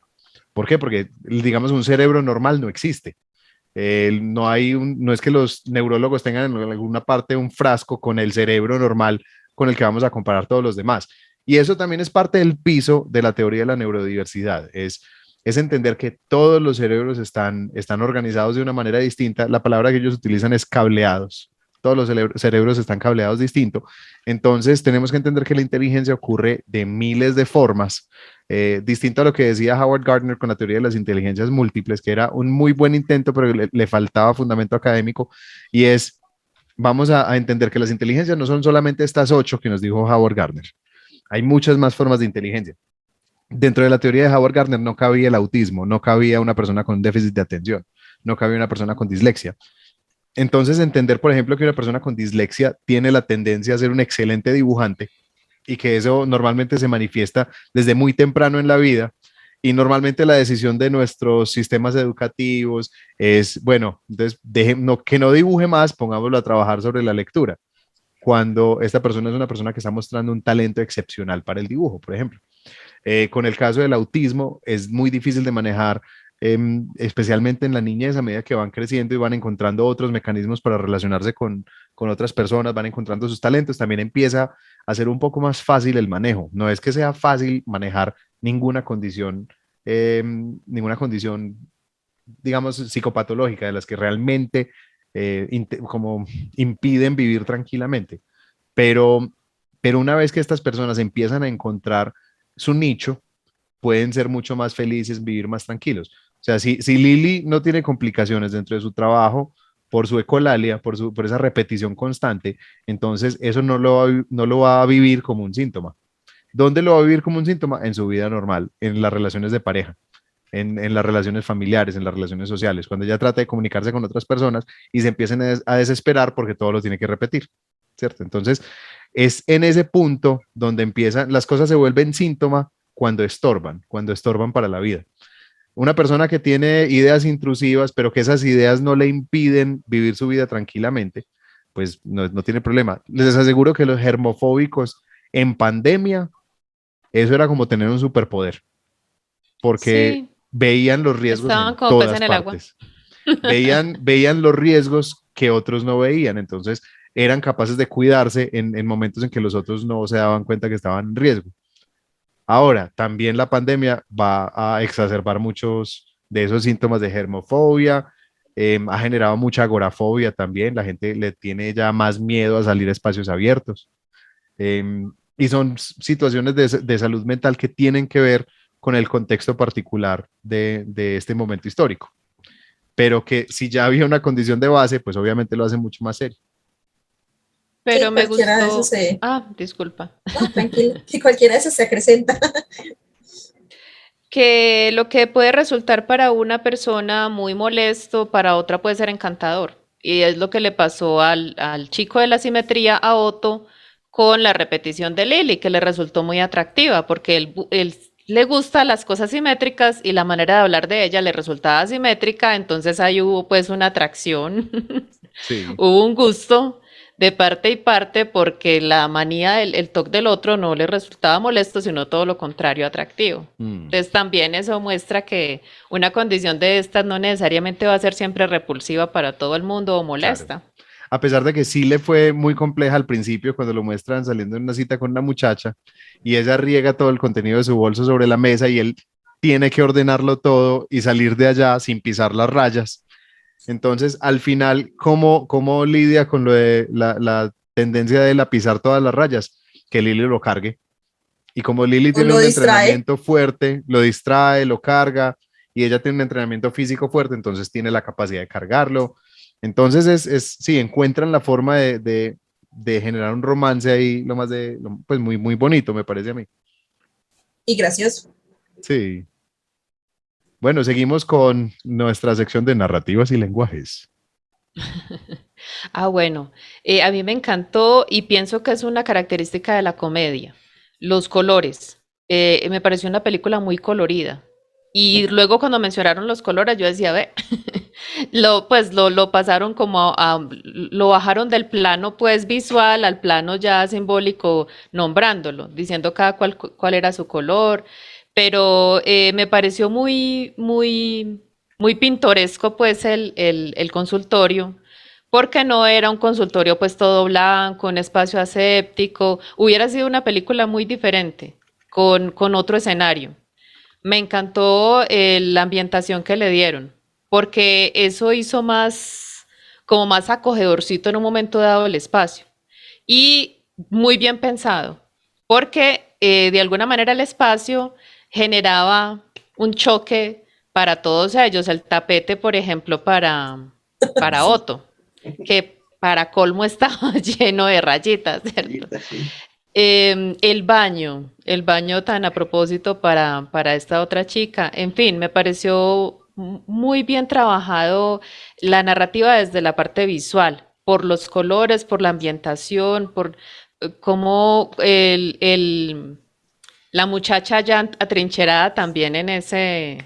¿Por qué? Porque, digamos, un cerebro normal no existe. No es que los neurólogos tengan en alguna parte un frasco con el cerebro normal con el que vamos a comparar todos los demás. Y eso también es parte del piso de la teoría de la neurodiversidad. Es entender que todos los cerebros están organizados de una manera distinta. La palabra que ellos utilizan es cableados. Todos los cerebros están cableados distinto. Entonces tenemos que entender que la inteligencia ocurre de miles de formas, distinto a lo que decía Howard Gardner con la teoría de las inteligencias múltiples, que era un muy buen intento, pero le faltaba fundamento académico, y vamos a entender que las inteligencias no son solamente estas 8 que nos dijo Howard Gardner. Hay muchas más formas de inteligencia. Dentro de la teoría de Howard Gardner no cabía el autismo, no cabía una persona con déficit de atención, no cabía una persona con dislexia. Entonces, entender, por ejemplo, que una persona con dislexia tiene la tendencia a ser un excelente dibujante y que eso normalmente se manifiesta desde muy temprano en la vida, y normalmente la decisión de nuestros sistemas educativos es, bueno, entonces que no dibuje más, pongámoslo a trabajar sobre la lectura, cuando esta persona es una persona que está mostrando un talento excepcional para el dibujo, por ejemplo. Con el caso del autismo es muy difícil de manejar, especialmente en la niñez, a medida que van creciendo y van encontrando otros mecanismos para relacionarse con otras personas, van encontrando sus talentos, también empieza a ser un poco más fácil el manejo. No es que sea fácil manejar ninguna condición, digamos, psicopatológica de las que realmente como impiden vivir tranquilamente, pero, pero una vez que estas personas empiezan a encontrar su nicho, pueden ser mucho más felices, vivir más tranquilos. O sea, si Lili no tiene complicaciones dentro de su trabajo por su ecolalia, por esa repetición constante, entonces eso no lo va a vivir como un síntoma. ¿Dónde lo va a vivir como un síntoma? En su vida normal, en las relaciones de pareja, en las relaciones familiares, en las relaciones sociales, cuando ella trata de comunicarse con otras personas y se empiecen a desesperar porque todo lo tiene que repetir, ¿cierto? Entonces, es en ese punto donde empiezan, las cosas se vuelven síntoma cuando estorban para la vida. Una persona que tiene ideas intrusivas, pero que esas ideas no le impiden vivir su vida tranquilamente, pues no tiene problema. Les aseguro que los germofóbicos en pandemia, eso era como tener un superpoder, porque Sí, veían los riesgos estaban en como pez todas en el agua. partes. Veían los riesgos que otros no veían, entonces eran capaces de cuidarse en momentos en que los otros no se daban cuenta que estaban en riesgo. Ahora, también la pandemia va a exacerbar muchos de esos síntomas de germofobia, ha generado mucha agorafobia también, la gente le tiene ya más miedo a salir a espacios abiertos, y son situaciones de salud mental que tienen que ver con el contexto particular de este momento histórico, pero que si ya había una condición de base, pues obviamente lo hace mucho más serio. Sí, Pero me cualquiera de esos gustó. se... Ah, disculpa. No, tranquilo, que cualquiera de esos se acrecenta. Que lo que puede resultar para una persona muy molesto, para otra puede ser encantador. Y es lo que le pasó al chico de la simetría, a Otto, con la repetición de Lily, que le resultó muy atractiva, porque él le gustan las cosas simétricas y la manera de hablar de ella le resultaba simétrica, entonces ahí hubo pues una atracción, Sí. hubo un gusto de parte y parte, porque la manía, el toque del otro no le resultaba molesto, sino todo lo contrario, atractivo. Mm, Entonces también eso muestra que una condición de estas no necesariamente va a ser siempre repulsiva para todo el mundo o claro. molesta. A pesar de que sí le fue muy compleja al principio cuando lo muestran saliendo en una cita con una muchacha y ella riega todo el contenido de su bolso sobre la mesa y él tiene que ordenarlo todo y salir de allá sin pisar las rayas. Entonces, al final, ¿cómo lidia con lo de la tendencia de él a pisar todas las rayas? Que Lily lo cargue. Y como Lily O tiene lo un distrae. entrenamiento fuerte, lo distrae, lo carga, y ella tiene un entrenamiento físico fuerte, entonces tiene la capacidad de cargarlo. Entonces, sí, encuentran la forma de generar un romance ahí, pues muy, muy bonito, me parece a mí. Y gracioso. Sí. Bueno, seguimos con nuestra sección de narrativas y lenguajes. Ah, bueno, a mí me encantó y pienso que es una característica de la comedia, los colores. Me pareció una película muy colorida. Y luego cuando mencionaron los colores, yo decía, ve, lo pasaron como lo bajaron del plano pues visual al plano ya simbólico, nombrándolo, diciendo cada cual era su color. pero me pareció muy pintoresco pues el consultorio, porque no era un consultorio pues todo blanco, un espacio aséptico, hubiera sido una película muy diferente, con otro escenario. Me encantó la ambientación que le dieron, porque eso hizo como más acogedorcito en un momento dado el espacio. Y muy bien pensado, porque de alguna manera el espacio generaba un choque para todos ellos. El tapete, por ejemplo, para Sí. Otto, que para colmo estaba lleno de rayitas, ¿cierto? Sí. El baño tan a propósito para esta otra chica. En fin, me pareció muy bien trabajado la narrativa desde la parte visual, por los colores, por la ambientación, por cómo la muchacha ya atrincherada también en ese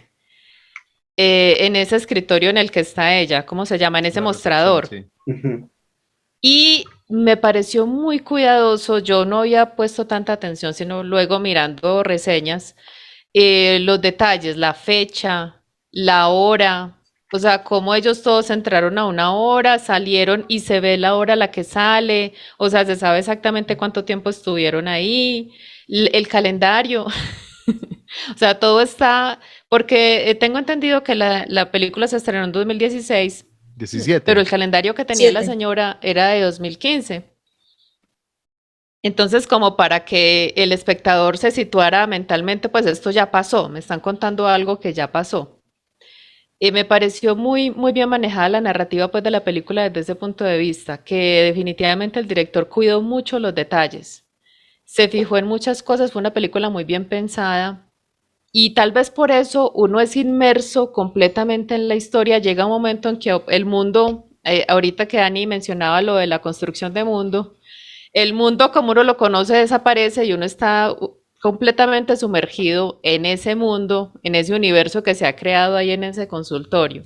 escritorio en el que está ella, ¿cómo se llama? En ese La recepción, mostrador. sí. Ujú. Y me pareció muy cuidadoso, yo no había puesto tanta atención, sino luego mirando reseñas, los detalles, la fecha, la hora, o sea, cómo ellos todos entraron a una hora, salieron y se ve la hora a la que sale, o sea, se sabe exactamente cuánto tiempo estuvieron ahí, el calendario, o sea, todo está, porque tengo entendido que la película se estrenó en 2016, pero 17. el calendario que tenía la 7. señora era de 2015. Entonces, como para que el espectador se situara mentalmente, pues esto ya pasó, me están contando algo que ya pasó. Me pareció muy bien manejada la narrativa pues, de la película desde ese punto de vista, que definitivamente el director cuidó mucho los detalles. Se fijó en muchas cosas, fue una película muy bien pensada y tal vez por eso uno es inmerso completamente en la historia. Llega un momento en que el mundo, ahorita que Dani mencionaba lo de la construcción de mundo, el mundo como uno lo conoce desaparece y uno está completamente sumergido en ese mundo, en ese universo que se ha creado ahí en ese consultorio.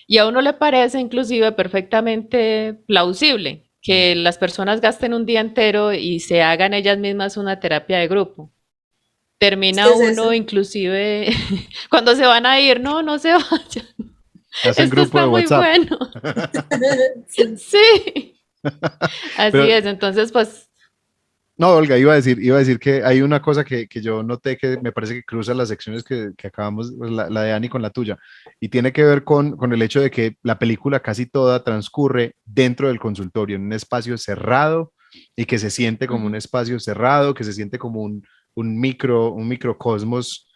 Y a uno le parece inclusive perfectamente plausible que las personas gasten un día entero y se hagan ellas mismas una terapia de grupo. Es que Termina es uno eso. inclusive cuando se van a ir, no se vayan, Hacen esto grupo de está muy WhatsApp. bueno. Sí. Sí, así Pero es. Entonces, pues no, Olga, iba a decir que hay una cosa que yo noté que me parece que cruza las secciones que acabamos, pues, la de Ani con la tuya, y tiene que ver con el hecho de que la película casi toda transcurre dentro del consultorio, en un espacio cerrado, y que se siente como un Ujú. espacio cerrado, que se siente como un microcosmos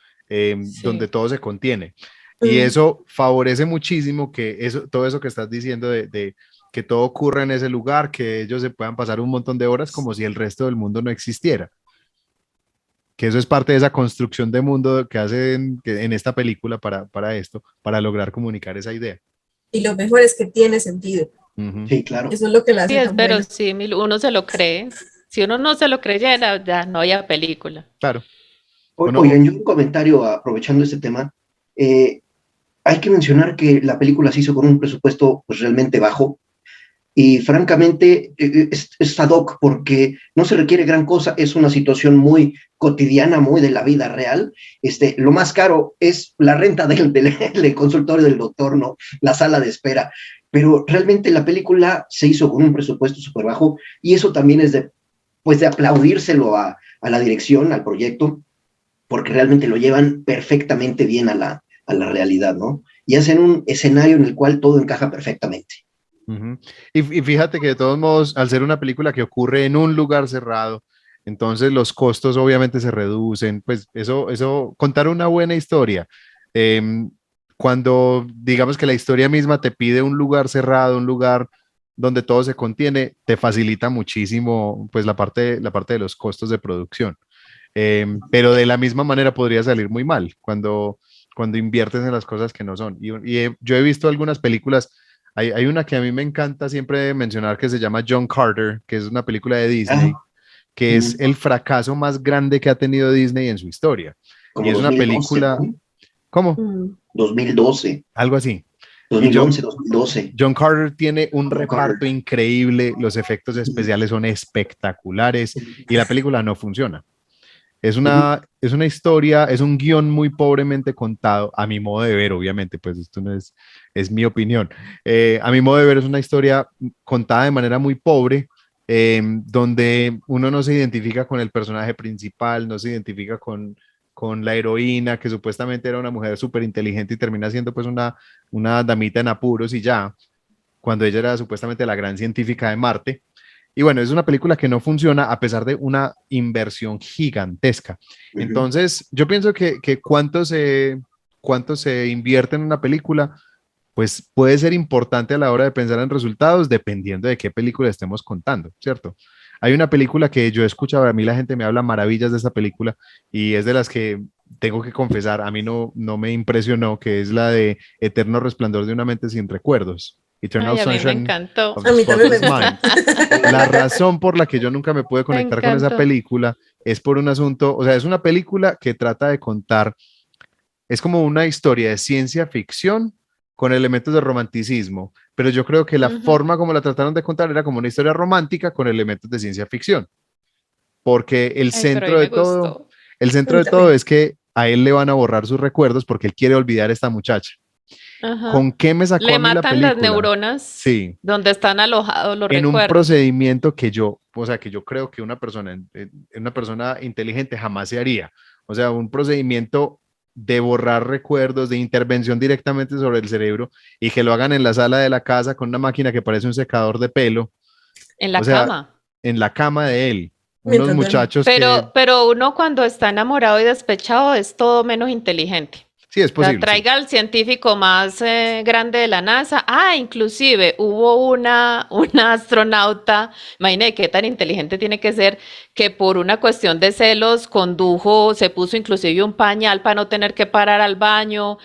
donde sí. todo se contiene. Y Mm. eso favorece muchísimo que todo eso que estás diciendo de que todo ocurra en ese lugar, que ellos se puedan pasar un montón de horas como si el resto del mundo no existiera. Que eso es parte de esa construcción de mundo que hacen en esta película para esto, para lograr comunicar esa idea. Y lo mejor es que tiene sentido. Ujú. Sí, claro. Eso es lo que la Sí, hace es tan buena. verosímil, uno se lo cree. Si uno no se lo creyera, ya no había película. Claro. Bueno, Oigan, yo un comentario aprovechando este tema. eh, Hay que mencionar que la película se hizo con un presupuesto pues, realmente bajo y francamente es ad hoc porque no se requiere gran cosa, es una situación muy cotidiana, muy de la vida real. Lo más caro es la renta del consultorio del doctor, ¿no? La sala de espera. Pero realmente la película se hizo con un presupuesto súper bajo y eso también es pues de aplaudírselo a la dirección, al proyecto, porque realmente lo llevan perfectamente bien a la realidad, ¿no? Y hacen un escenario en el cual todo encaja perfectamente. ujú. Y fíjate que de todos modos, al ser una película que ocurre en un lugar cerrado, entonces los costos obviamente se reducen, pues eso, contar una buena historia. em, Cuando digamos que la historia misma te pide un lugar cerrado, un lugar donde todo se contiene, te facilita muchísimo pues la parte de los costos de producción. Pero de la misma manera podría salir muy mal cuando inviertes en las cosas que no son. Yo he visto algunas películas, hay una que a mí me encanta siempre mencionar que se llama John Carter, que es una película de Ah, Disney, que es el fracaso más grande que ha tenido Disney en su historia. Y como es una 2012, película, ¿no? ¿cómo? Mm. 2012, Algo así. Y 2011, 2012. John Carter tiene un John Carter. reparto increíble, los efectos especiales son espectaculares y la película no funciona. Es una historia, es un guión muy pobremente contado, a mi modo de ver, obviamente, pues esto no es, es mi opinión. A mi modo de ver es una historia contada de manera muy pobre, donde uno no se identifica con el personaje principal, no se identifica con la heroína, que supuestamente era una mujer súper inteligente y termina siendo pues una damita en apuros y ya, cuando ella era supuestamente la gran científica de Marte. Y bueno, es una película que no funciona a pesar de una inversión gigantesca. Entonces, yo pienso que cuánto se invierte en una película, pues puede ser importante a la hora de pensar en resultados, dependiendo de qué película estemos contando, ¿cierto? Hay una película que yo he escuchado, a mí la gente me habla maravillas de esta película y es de las que tengo que confesar, a mí no me impresionó, que es la de Eterno Resplandor de una mente sin recuerdos. Eternal Ay, a mí me Sunshine encantó. of A the mí también me Spotless gusta. Mind. La razón por la que yo nunca me pude Me conectar con esa encantó. película es por un asunto, o sea, es una película que trata de contar, es como una historia de ciencia ficción con elementos de romanticismo, pero yo creo que la Ujú. forma como la trataron de contar era como una historia romántica con elementos de ciencia ficción, porque Ay, pero a mí me gustó. el A centro mí de todo también. es que a él le van a borrar sus recuerdos porque él quiere olvidar a esta muchacha. Ajá. ¿Con qué me sacó Le a mí la matan las película? neuronas Sí, donde están alojados los en un recuerdos. procedimiento que yo, o sea, que yo creo que una persona inteligente jamás se haría. O sea, un procedimiento de borrar recuerdos, de intervención directamente sobre el cerebro y que lo hagan en la sala de la casa con una máquina que parece un secador de pelo, En o la sea, cama. en la cama de él. Unos Mientras duerme. muchachos que, Pero uno cuando está enamorado y despechado es todo menos inteligente. sí, es O sea, posible, sí. traiga al científico más grande de la NASA. Ah, inclusive hubo una astronauta, imagínate qué tan inteligente tiene que ser, que por una cuestión de celos condujo, se puso inclusive un pañal para no tener que parar al baño,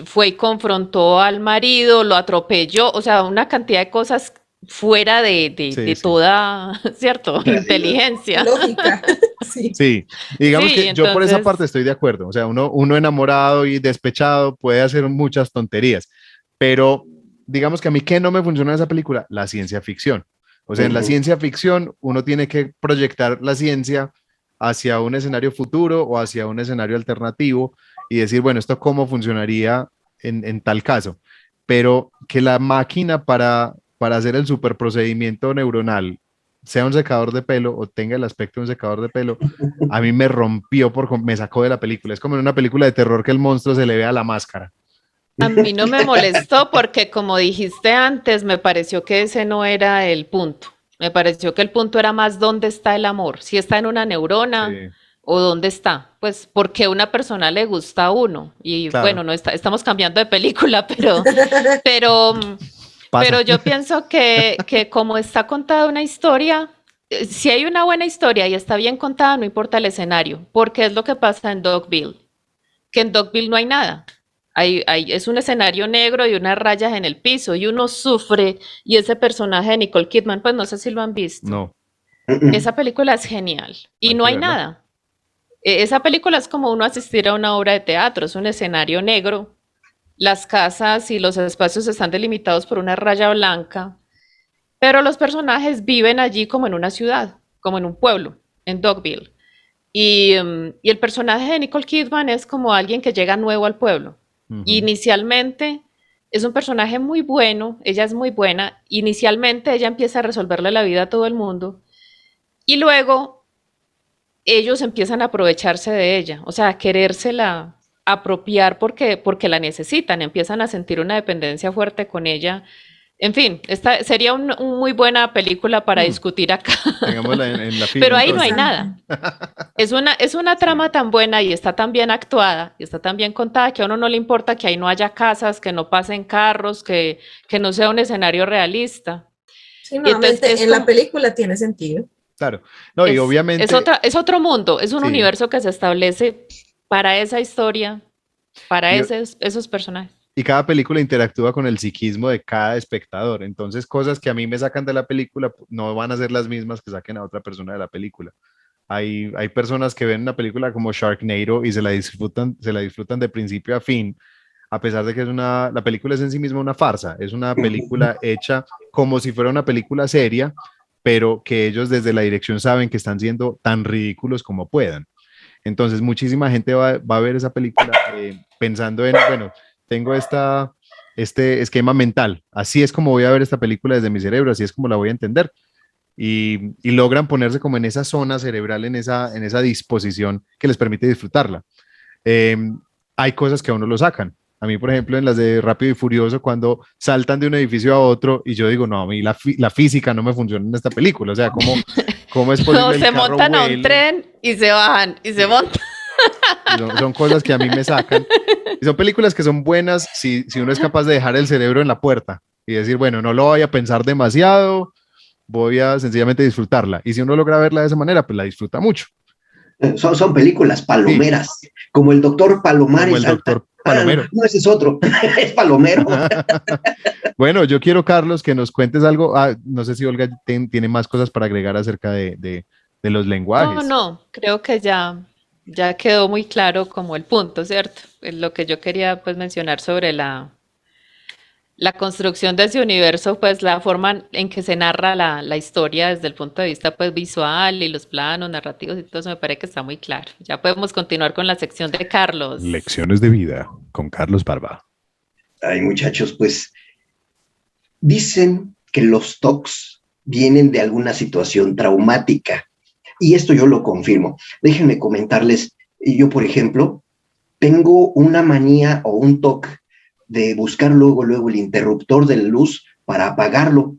fue y confrontó al marido, lo atropelló, o sea, una cantidad de cosas fuera Sí, de sí. toda, ¿cierto? Inteligencia. Lógica. Sí. Sí, y digamos Sí, que yo por esa parte entonces, estoy de acuerdo. O sea, uno enamorado y despechado puede hacer muchas tonterías, pero digamos que a mí que no me funciona esa película, la ciencia ficción. O sea, en la ciencia ficción uno tiene que proyectar la ciencia hacia un escenario futuro o hacia un escenario alternativo y decir, bueno, esto cómo funcionaría en tal caso. Pero que la máquina para hacer el super procedimiento neuronal sea un secador de pelo o tenga el aspecto de un secador de pelo, a mí me rompió, me sacó de la película. Es como en una película de terror que el monstruo se le vea la máscara. a mí no me molestó porque, como dijiste antes, me pareció que ese no era el punto. Me pareció que el punto era más dónde está el amor, si está en una neurona Sí, o dónde está. Pues porque a una persona le gusta a uno. Y bueno, claro, no está, estamos cambiando de película, pero, pero pasa. yo pienso que como está contada una historia, si hay una buena historia y está bien contada, no importa el escenario, porque es lo que pasa en Dogville, que en Dogville no hay nada. Es un escenario negro y unas rayas en el piso y uno sufre y ese personaje de Nicole Kidman, pues no sé si lo han visto. No, Esa película es genial y hay no que hay verla. nada. Esa película es como uno asistir a una obra de teatro, es un escenario negro, las casas y los espacios están delimitados por una raya blanca, pero los personajes viven allí como en una ciudad, como en un pueblo, en Dogville. Y el personaje de Nicole Kidman es como alguien que llega nuevo al pueblo. Ujú. Inicialmente es un personaje muy bueno, ella es muy buena. Inicialmente ella empieza a resolverle la vida a todo el mundo y luego ellos empiezan a aprovecharse de ella, o sea, a querérsela apropiar porque la necesitan, empiezan a sentir una dependencia fuerte con ella. En fin, esta sería un muy buena película para Mm, discutir acá, tengámosla en la fila pero ahí no hay entonces. Interesante. nada. Es una Sí. trama tan buena y está tan bien actuada y está tan bien contada que a uno no le importa que ahí no haya casas, que no pasen carros, que no sea un escenario realista. Sí, Y entonces nuevamente en la película tiene sentido. Claro, no, y obviamente, es otro mundo, es un sí, universo que se establece para esa historia, para y, esos personajes. y cada película interactúa con el psiquismo de cada espectador. Entonces, cosas que a mí me sacan de la película no van a ser las mismas que saquen a otra persona de la película. Hay personas que ven una película como Sharknado y se la disfrutan de principio a fin, a pesar de que la película es en sí misma una farsa, es una película hecha como si fuera una película seria, pero que ellos desde la dirección saben que están siendo tan ridículos como puedan. Entonces, muchísima gente va a ver esa película pensando en, bueno, tengo este esquema mental, así es como voy a ver esta película desde mi cerebro, así es como la voy a entender. Y logran ponerse como en esa zona cerebral, en esa disposición que les permite disfrutarla. Eh, Hay cosas que a uno lo sacan. A mí, por ejemplo, en las de Rápido y Furioso, cuando saltan de un edificio a otro, y yo digo, no, a mí la física no me funciona en esta película. O sea, ¿cómo es No, posible el se carro montan a un vuele? tren y se bajan y se montan. Son cosas que a mí me sacan. Y son películas que son buenas si uno es capaz de dejar el cerebro en la puerta y decir, bueno, no lo voy a pensar demasiado, voy a sencillamente disfrutarla. Y si uno logra verla de esa manera, pues la disfruta mucho. Son películas Sí, palomeras, como el doctor como el Palomares. doctor Palomero. No, ese es otro, es Palomero. Bueno, yo quiero, Carlos, que nos cuentes algo. No sé si Olga tiene más cosas para agregar acerca de los No, lenguajes. no, creo que ya quedó muy claro como el punto, ¿cierto? Lo que yo quería pues mencionar sobre la construcción de ese universo, pues la forma en que se narra la historia desde el punto de vista pues visual y los planos narrativos y todo eso me parece que está muy claro. Ya podemos continuar con la sección de Carlos. Lecciones de vida con Carlos Barba. Ay, muchachos, pues dicen que los TOCs vienen de alguna situación traumática. Y esto yo lo confirmo. Déjenme comentarles, yo, por ejemplo, tengo una manía o un TOC de buscar luego el interruptor de la luz para apagarlo.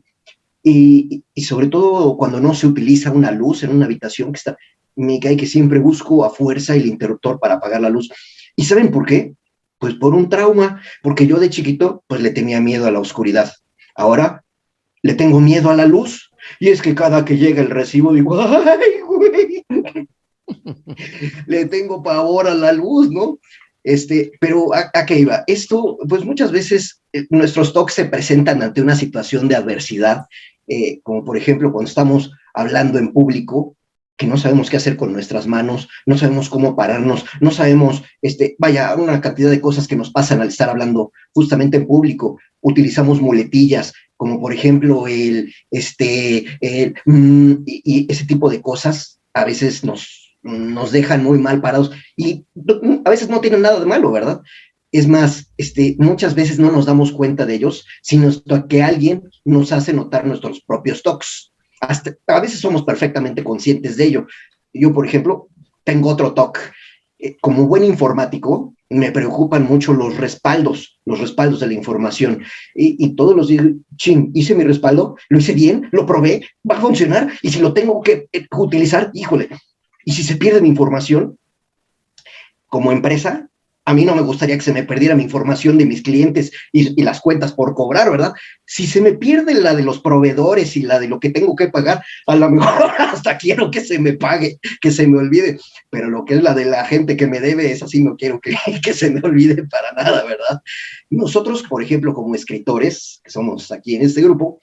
Y sobre todo cuando no se utiliza una luz en una habitación que está, me cae que siempre busco a fuerza el interruptor para apagar la luz. ¿Y saben por qué? Pues por un trauma, porque yo de chiquito pues le tenía miedo a la oscuridad. Ahora le tengo miedo a la luz. Y es que cada que llega el recibo digo, ¡ay, güey! Le tengo pavor a la luz, ¿no? Pero ¿a qué iba? Esto, pues muchas veces nuestros TOCs se presentan ante una situación de adversidad, como por ejemplo cuando estamos hablando en público, que no sabemos qué hacer con nuestras manos, no sabemos cómo pararnos, no sabemos, vaya, una cantidad de cosas que nos pasan al estar hablando justamente en público. Utilizamos muletillas, como por ejemplo y ese tipo de cosas a veces nos dejan muy mal parados y a veces no tienen nada de malo, ¿verdad? Es más, muchas veces no nos damos cuenta de ellos, sino que alguien nos hace notar nuestros propios TOCs. A veces somos perfectamente conscientes de ello. Yo, por ejemplo, tengo otro TOC. Como buen informático, me preocupan mucho los respaldos de la información. Y todos los días, hice mi respaldo, lo hice bien, lo probé, va a funcionar, y si lo tengo que utilizar, híjole, y si se pierde mi información, como empresa, a mí no me gustaría que se me perdiera mi información de mis clientes y las cuentas por cobrar, ¿verdad? Si se me pierde la de los proveedores y la de lo que tengo que pagar, a lo mejor hasta quiero que se me pague, que se me olvide, pero lo que es la de la gente que me debe, es así, no quiero que se me olvide para nada, ¿verdad? Nosotros, por ejemplo, como escritores, que somos aquí en este grupo,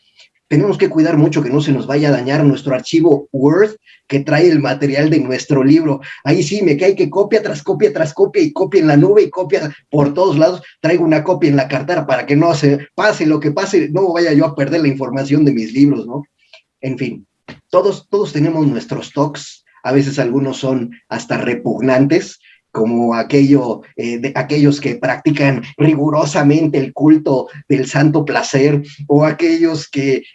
tenemos que cuidar mucho que no se nos vaya a dañar nuestro archivo Word que trae el material de nuestro libro. Ahí sí me cae que copia tras copia tras copia y copia en la nube y copia por todos lados. Traigo una copia en la cartera para que no se pase lo que pase, no vaya yo a perder la información de mis libros, ¿no? En fin, todos tenemos nuestros TOCs. A veces algunos son hasta repugnantes, como aquellos que practican rigurosamente el culto del santo placer, o aquellos que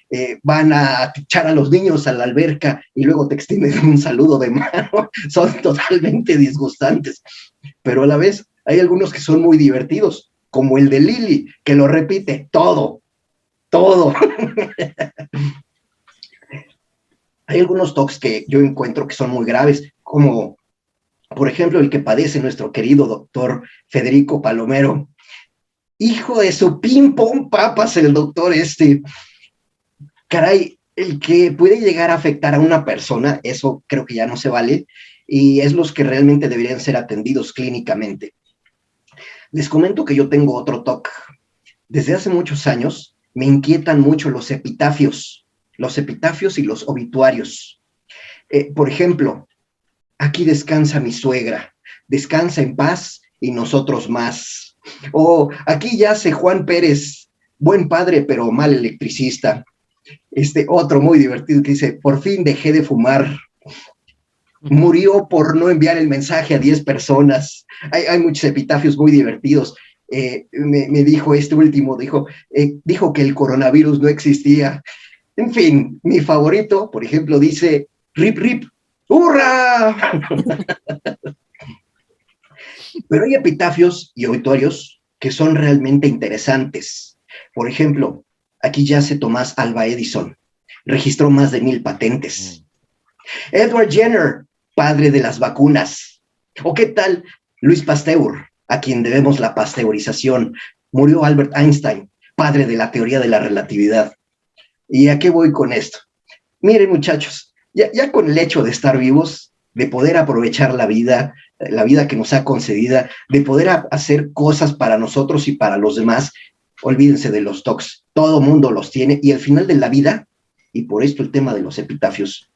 van a echar a los niños a la alberca y luego te extienden un saludo de mano. Son totalmente disgustantes, pero a la vez hay algunos que son muy divertidos, como el de Lili, que lo repite todo. Hay algunos TOCs que yo encuentro que son muy graves, como por ejemplo, el que padece nuestro querido doctor Federico Palomero. Hijo de su ping-pong papas, el doctor Caray, el que puede llegar a afectar a una persona, eso creo que ya no se vale, y es los que realmente deberían ser atendidos clínicamente. Les comento que yo tengo otro TOC. Desde hace muchos años me inquietan mucho los epitafios y los obituarios. Por ejemplo, aquí descansa mi suegra, descansa en paz y nosotros más. O aquí yace Juan Pérez, buen padre pero mal electricista. Otro muy divertido que dice, por fin dejé de fumar. Murió por no enviar el mensaje a 10 personas. Hay muchos epitafios muy divertidos. Me dijo último, dijo que el coronavirus no existía. En fin, mi favorito, por ejemplo, dice, rip, rip, ¡hurra! Pero hay epitafios y obituarios que son realmente interesantes. Por ejemplo, aquí yace Tomás Alva Edison, registró más de 1000 patentes. Edward Jenner, padre de las vacunas. ¿O qué tal Luis Pasteur, a quien debemos la pasteurización? Murió Albert Einstein, padre de la teoría de la relatividad. ¿Y a qué voy con esto? Miren, muchachos, ya con el hecho de estar vivos, de poder aprovechar la vida que nos ha concedida, de poder hacer cosas para nosotros y para los demás, olvídense de los TOCs, todo mundo los tiene, y al final de la vida, y por esto el tema de los epitafios,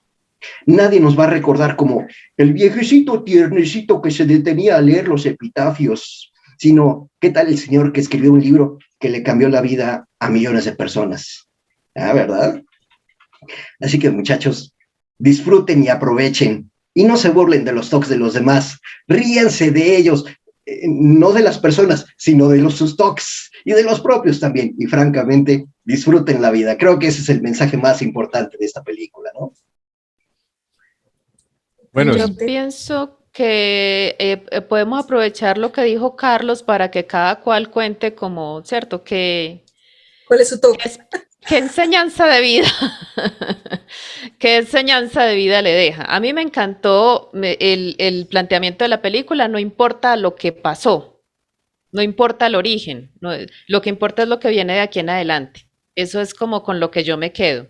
nadie nos va a recordar como el viejecito tiernecito que se detenía a leer los epitafios, sino qué tal el señor que escribió un libro que le cambió la vida a millones de personas. Ah, ¿verdad? Así que, muchachos, disfruten y aprovechen, y no se burlen de los TOCs de los demás, ríense de ellos, no de las personas, sino de sus TOCs, y de los propios también, y francamente, disfruten la vida. Creo que ese es el mensaje más importante de esta película, ¿no? Bueno, yo pienso que podemos aprovechar lo que dijo Carlos para que cada cual cuente como, ¿cierto? ¿Cuál es su TOC? ¿Qué enseñanza de vida? ¿Qué enseñanza de vida le deja? A mí me encantó el planteamiento de la película, no importa lo que pasó, no importa el origen, no, lo que importa es lo que viene de aquí en adelante. Eso es como con lo que yo me quedo.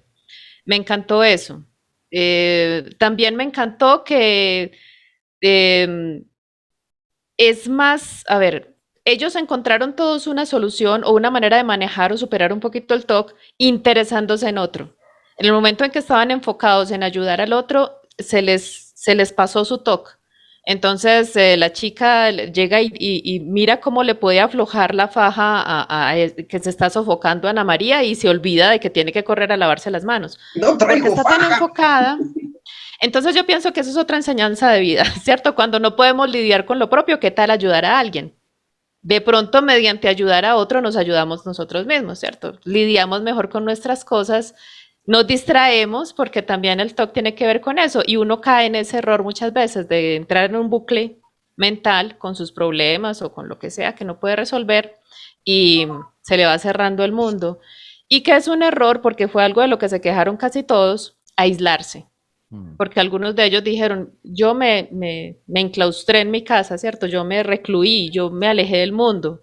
Me encantó eso. También me encantó que es más, a ver, ellos encontraron todos una solución o una manera de manejar o superar un poquito el TOC interesándose en otro. En el momento en que estaban enfocados en ayudar al otro, se les pasó su TOC. Entonces la chica llega y mira cómo le puede aflojar la faja a que se está sofocando a Ana María y se olvida de que tiene que correr a lavarse las manos. No traigo porque está faja. tan enfocada. Entonces yo pienso que eso es otra enseñanza de vida, ¿cierto? Cuando no podemos lidiar con lo propio, ¿qué tal ayudar a alguien? De pronto, mediante ayudar a otro, nos ayudamos nosotros mismos, ¿cierto? Lidiamos mejor con nuestras cosas, nos distraemos, porque también el TOC tiene que ver con eso, y uno cae en ese error muchas veces de entrar en un bucle mental con sus problemas o con lo que sea que no puede resolver, y se le va cerrando el mundo. Y que es un error, porque fue algo de lo que se quejaron casi todos, aislarse. Porque algunos de ellos dijeron, yo me enclaustré en mi casa, ¿cierto? Yo me recluí, yo me alejé del mundo.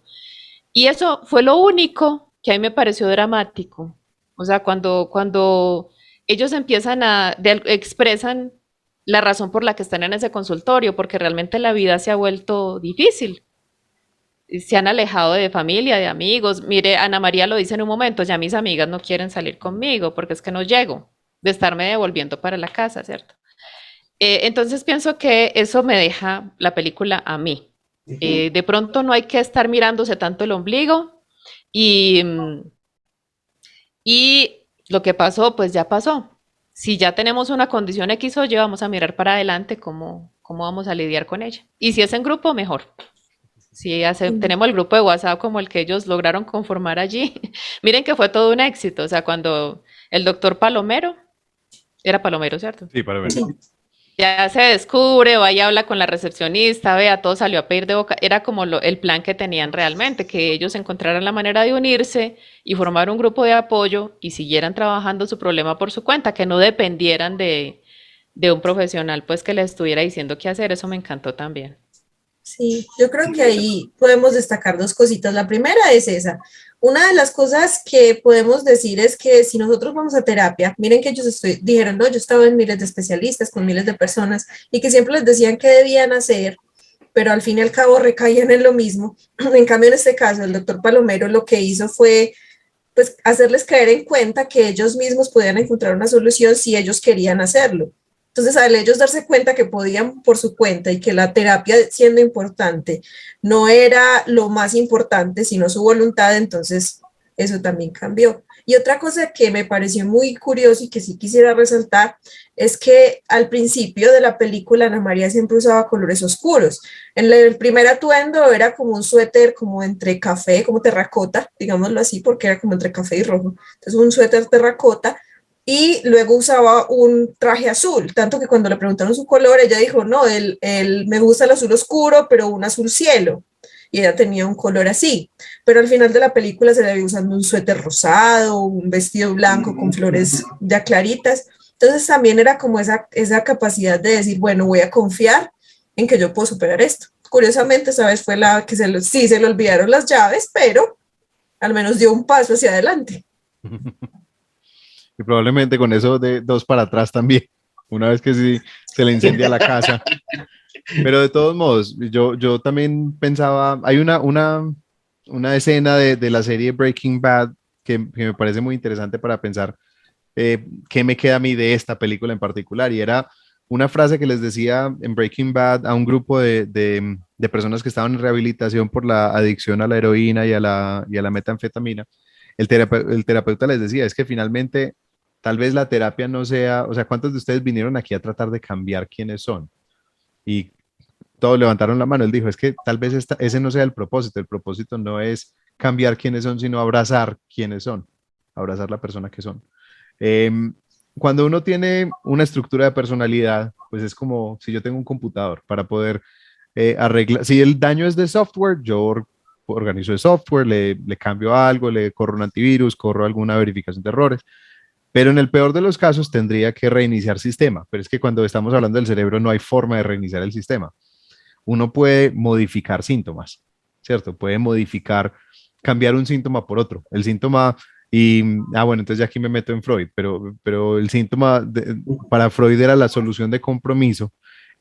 Y eso fue lo único que a mí me pareció dramático. O sea, cuando ellos empiezan expresan la razón por la que están en ese consultorio, porque realmente la vida se ha vuelto difícil. Se han alejado de familia, de amigos. Mire, Ana María lo dice en un momento, ya mis amigas no quieren salir conmigo porque es que no llego, de estarme devolviendo para la casa, ¿cierto? Entonces pienso que eso me deja la película a mí. De pronto no hay que estar mirándose tanto el ombligo y lo que pasó, pues ya pasó. Si ya tenemos una condición X o Y, vamos a mirar para adelante cómo vamos a lidiar con ella. Y si es en grupo, mejor. Si tenemos el grupo de WhatsApp como el que ellos lograron conformar allí, miren que fue todo un éxito. O sea, cuando el doctor Palomero, era Palomero, ¿cierto? Sí, Palomero. Sí. Ya se descubre, va y habla con la recepcionista, vea, todo salió a pedir de boca. Era como el plan que tenían realmente, que ellos encontraran la manera de unirse y formar un grupo de apoyo y siguieran trabajando su problema por su cuenta, que no dependieran de un profesional pues que les estuviera diciendo qué hacer. Eso me encantó también. Sí, yo creo que ahí podemos destacar dos cositas. La primera es esa. Una de las cosas que podemos decir es que si nosotros vamos a terapia, miren que ellos dijeron, no, yo estaba en miles de especialistas, con miles de personas, y que siempre les decían qué debían hacer, pero al fin y al cabo recaían en lo mismo. En cambio, en este caso, el doctor Palomero lo que hizo fue pues hacerles caer en cuenta que ellos mismos podían encontrar una solución si ellos querían hacerlo. Entonces, al ellos darse cuenta que podían por su cuenta y que la terapia, siendo importante, no era lo más importante, sino su voluntad, entonces eso también cambió. Y otra cosa que me pareció muy curioso y que sí quisiera resaltar es que al principio de la película Ana María siempre usaba colores oscuros. En el primer atuendo era como un suéter como entre café, como terracota, digámoslo así, porque era como entre café y rojo. Entonces un suéter terracota y luego usaba un traje azul, tanto que cuando le preguntaron su color, ella dijo, no, me gusta el azul oscuro, pero un azul cielo. Y ella tenía un color así, pero al final de la película se le veía usando un suéter rosado, un vestido blanco con flores ya claritas. Entonces también era como esa capacidad de decir, bueno, voy a confiar en que yo puedo superar esto. Curiosamente, esa vez fue la que sí se le olvidaron las llaves, pero al menos dio un paso hacia adelante. Y probablemente con eso de dos para atrás también, una vez que sí se le incendia la casa. Pero de todos modos, yo también pensaba, hay una escena de la serie Breaking Bad que me parece muy interesante para pensar qué me queda a mí de esta película en particular. Y era una frase que les decía en Breaking Bad a un grupo de personas que estaban en rehabilitación por la adicción a la heroína y a la metanfetamina. El terapeuta les decía, es que finalmente tal vez la terapia no sea, o sea, ¿cuántos de ustedes vinieron aquí a tratar de cambiar quiénes son? Y todos levantaron la mano. Él dijo, es que tal vez ese no sea el propósito no es cambiar quiénes son, sino abrazar quiénes son, abrazar la persona que son. Eh, Cuando uno tiene una estructura de personalidad, pues es como si yo tengo un computador para poder arreglar, si el daño es de software, yo organizo el software, le cambio algo, le corro un antivirus, corro alguna verificación de errores, pero en el peor de los casos tendría que reiniciar sistema, pero es que cuando estamos hablando del cerebro no hay forma de reiniciar el sistema. Uno puede modificar síntomas, ¿cierto? Puede modificar, cambiar un síntoma por otro. El síntoma, bueno, entonces ya aquí me meto en Freud, pero el síntoma para Freud era la solución de compromiso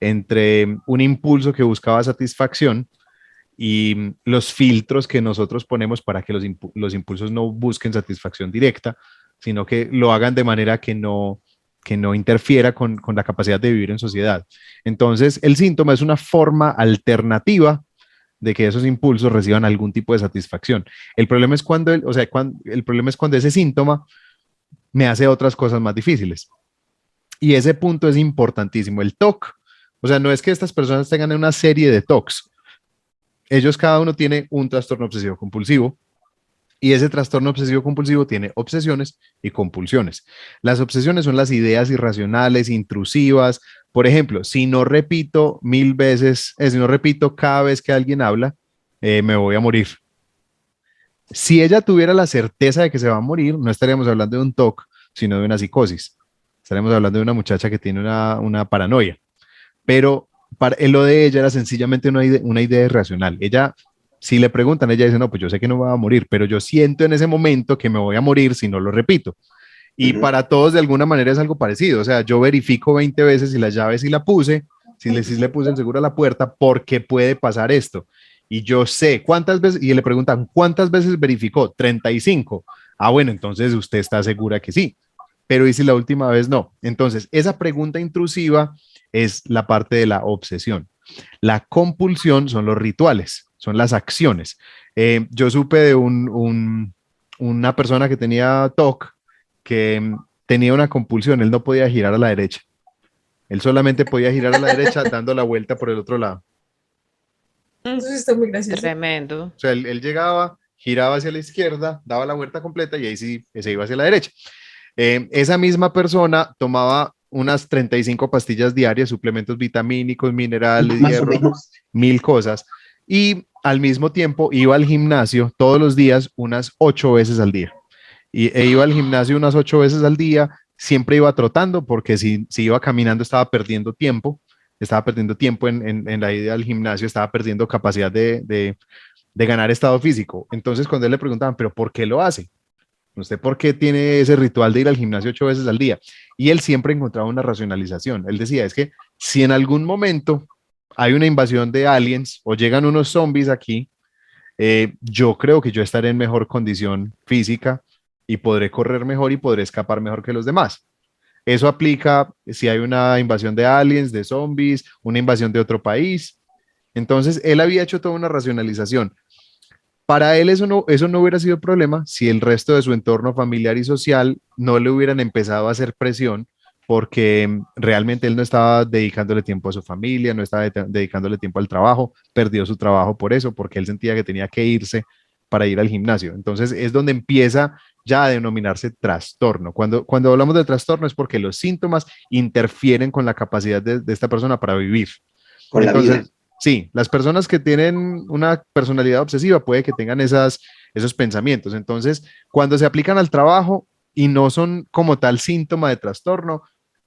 entre un impulso que buscaba satisfacción y los filtros que nosotros ponemos para que los impulsos no busquen satisfacción directa, sino que lo hagan de manera que no interfiera con la capacidad de vivir en sociedad. Entonces, el síntoma es una forma alternativa de que esos impulsos reciban algún tipo de satisfacción. El problema es el problema es cuando ese síntoma me hace otras cosas más difíciles. Y ese punto es importantísimo. El TOC, o sea, no es que estas personas tengan una serie de TOCs. Ellos cada uno tiene un trastorno obsesivo compulsivo y ese trastorno obsesivo compulsivo tiene obsesiones y compulsiones. Las obsesiones son las ideas irracionales, intrusivas. Por ejemplo, si no repito 1000 veces, si no repito cada vez que alguien habla, me voy a morir. Si ella tuviera la certeza de que se va a morir, no estaríamos hablando de un TOC, sino de una psicosis. Estaríamos hablando de una muchacha que tiene una paranoia. Pero lo de ella era sencillamente una idea irracional. Ella, si le preguntan, ella dice, no, pues yo sé que no me voy a morir, pero yo siento en ese momento que me voy a morir si no lo repito. Y para todos de alguna manera es algo parecido. O sea, yo verifico 20 veces si las llaves sí la puse, si le puse el seguro a la puerta, porque puede pasar esto. Y yo sé cuántas veces, y le preguntan, ¿cuántas veces verificó? 35. Ah, bueno, entonces usted está segura que sí. Pero ¿y si la última vez no? Entonces, esa pregunta intrusiva es la parte de la obsesión. La compulsión son los rituales, son las acciones. Yo supe de una persona que tenía TOC, que tenía una compulsión, él no podía girar a la derecha. Él solamente podía girar a la derecha dando la vuelta por el otro lado. Eso sí está muy gracioso. Tremendo. O sea, él llegaba, giraba hacia la izquierda, daba la vuelta completa y ahí sí se iba hacia la derecha. Esa misma persona tomaba unas 35 pastillas diarias, suplementos vitamínicos, minerales, Más o hierro, menos. 1000 cosas. Y al mismo tiempo iba al gimnasio todos los días unas 8 veces al día. Iba al gimnasio unas 8 veces al día, siempre iba trotando porque si iba caminando estaba perdiendo tiempo en la ida al gimnasio, estaba perdiendo capacidad de ganar estado físico. Entonces cuando él le preguntaban, pero ¿por qué lo hace? ¿Usted por qué tiene ese ritual de ir al gimnasio 8 veces al día? Y él siempre encontraba una racionalización. Él decía, es que si en algún momento hay una invasión de aliens o llegan unos zombies aquí, yo creo que yo estaré en mejor condición física y podré correr mejor y podré escapar mejor que los demás. Eso aplica si hay una invasión de aliens, de zombies, una invasión de otro país. Entonces, él había hecho toda una racionalización. Para él eso no hubiera sido problema si el resto de su entorno familiar y social no le hubieran empezado a hacer presión porque realmente él no estaba dedicándole tiempo a su familia, no estaba dedicándole tiempo al trabajo, perdió su trabajo por eso, porque él sentía que tenía que irse para ir al gimnasio. Entonces es donde empieza ya a denominarse trastorno. Cuando hablamos de trastorno es porque los síntomas interfieren con la capacidad de esta persona para vivir. Con la vida. Entonces, sí, las personas que tienen una personalidad obsesiva puede que tengan esos pensamientos. Entonces, cuando se aplican al trabajo y no son como tal síntoma de trastorno,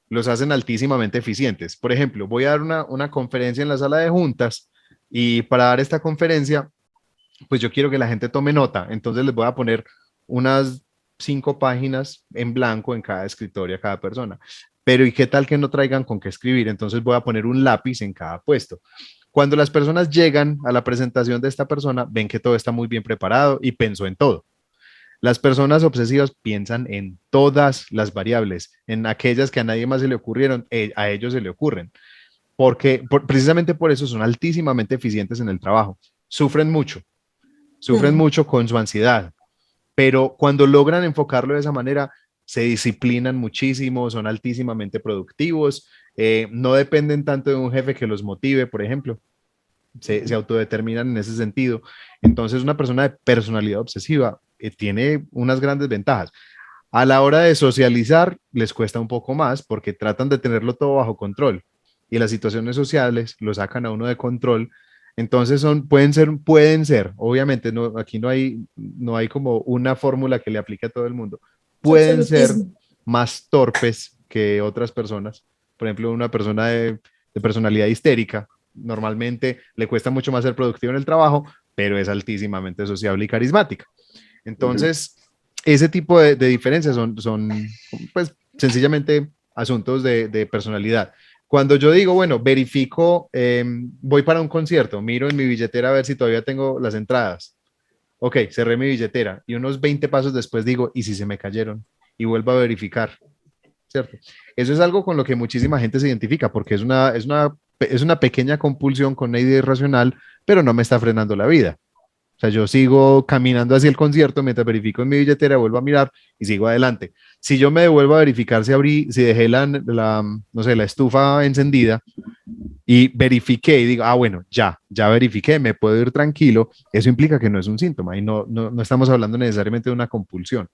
los hacen altísimamente eficientes. Por ejemplo, voy a dar una conferencia en la sala de juntas y para dar esta conferencia, pues yo quiero que la gente tome nota. Entonces les voy a poner unas 5 páginas en blanco en cada escritorio a cada persona. Pero ¿y qué tal que no traigan con qué escribir? Entonces voy a poner un lápiz en cada puesto. Cuando las personas llegan a la presentación de esta persona, ven que todo está muy bien preparado y pensó en todo. Las personas obsesivas piensan en todas las variables, en aquellas que a nadie más se le ocurrieron, a ellos se le ocurren, porque precisamente por eso son altísimamente eficientes en el trabajo. Sufren mucho con su ansiedad, pero cuando logran enfocarlo de esa manera, se disciplinan muchísimo, son altísimamente productivos, no dependen tanto de un jefe que los motive, por ejemplo, se autodeterminan en ese sentido. Entonces, una persona de personalidad obsesiva tiene unas grandes ventajas. A la hora de socializar, les cuesta un poco más porque tratan de tenerlo todo bajo control y las situaciones sociales lo sacan a uno de control. Entonces pueden ser, obviamente no, aquí no hay como una fórmula que le aplique a todo el mundo. Pueden ser más torpes que otras personas. Por ejemplo, una persona de personalidad histérica normalmente le cuesta mucho más ser productivo en el trabajo, pero es altísimamente sociable y carismática. Entonces, ese tipo de diferencias son pues sencillamente asuntos de personalidad. Cuando yo digo, bueno, verifico, voy para un concierto, miro en mi billetera a ver si todavía tengo las entradas. Ok, cerré mi billetera y unos 20 pasos después digo, ¿y si se me cayeron? Y vuelvo a verificar, ¿cierto? Eso es algo con lo que muchísima gente se identifica porque es una pequeña compulsión con una idea irracional, pero no me está frenando la vida. O sea, yo sigo caminando hacia el concierto mientras verifico en mi billetera, vuelvo a mirar y sigo adelante. Si yo me devuelvo a verificar si dejé no sé, la estufa encendida y verifiqué y digo, bueno, ya verifiqué, me puedo ir tranquilo, eso implica que no es un síntoma y no estamos hablando necesariamente de una compulsión.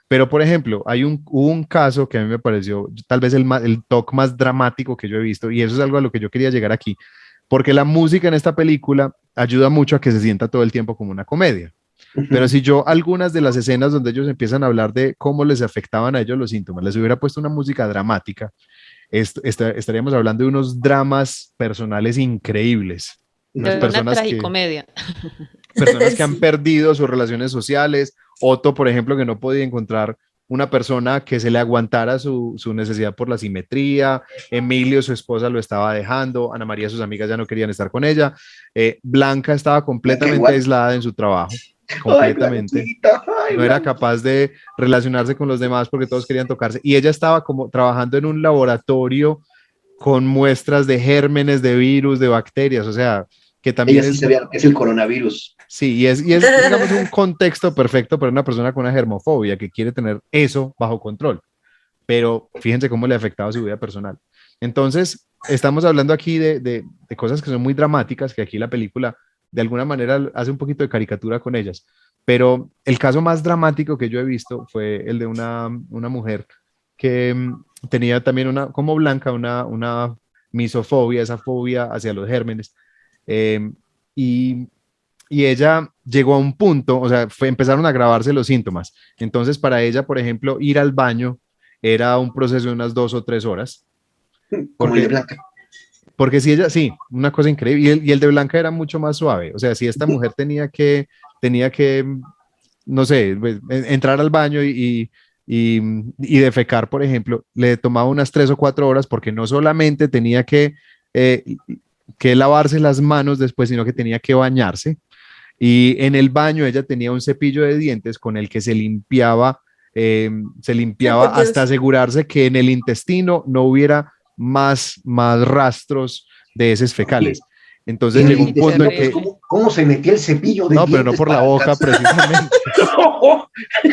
Pero, por ejemplo, hubo un caso que a mí me pareció tal vez el toque más dramático que yo he visto, y eso es algo a lo que yo quería llegar aquí, porque la música en esta película ayuda mucho a que se sienta todo el tiempo como una comedia. Pero si yo algunas de las escenas donde ellos empiezan a hablar de cómo les afectaban a ellos los síntomas, les hubiera puesto una música dramática, estaríamos hablando de unos dramas personales increíbles. De una tragicomedia. Personas que han perdido sus relaciones sociales. Otto, por ejemplo, que no podía encontrar una persona que se le aguantara su necesidad por la simetría. Emilio, su esposa, lo estaba dejando. Ana María, sus amigas ya no querían estar con ella. Blanca estaba completamente aislada en su trabajo. Completamente. No era capaz de relacionarse con los demás porque todos querían tocarse. Y ella estaba como trabajando en un laboratorio con muestras de gérmenes, de virus, de bacterias. O sea, que también ella sí sabía que es el coronavirus. Sí, y es digamos, un contexto perfecto para una persona con una germofobia que quiere tener eso bajo control. Pero fíjense cómo le ha afectado a su vida personal. Entonces, estamos hablando aquí de cosas que son muy dramáticas, que aquí la película de alguna manera hace un poquito de caricatura con ellas. Pero el caso más dramático que yo he visto fue el de una mujer que tenía también como Blanca, una misofobia, esa fobia hacia los gérmenes. Y ella llegó a un punto, o sea, empezaron a agravarse los síntomas. Entonces, para ella, por ejemplo, ir al baño era un proceso de unas 2 o 3 horas. Como el de Blanca. Porque si ella, sí, una cosa increíble. Y el de Blanca era mucho más suave. O sea, si esta mujer tenía que no sé, pues, entrar al baño y defecar, por ejemplo, le tomaba unas 3 o 4 horas porque no solamente tenía que lavarse las manos después, sino que tenía que bañarse. Y en el baño ella tenía un cepillo de dientes con el que se limpiaba hasta asegurarse que en el intestino no hubiera más rastros de heces fecales. Entonces Pero llegó un punto en que... ¿Cómo se metía el cepillo de No, pero no por la boca precisamente.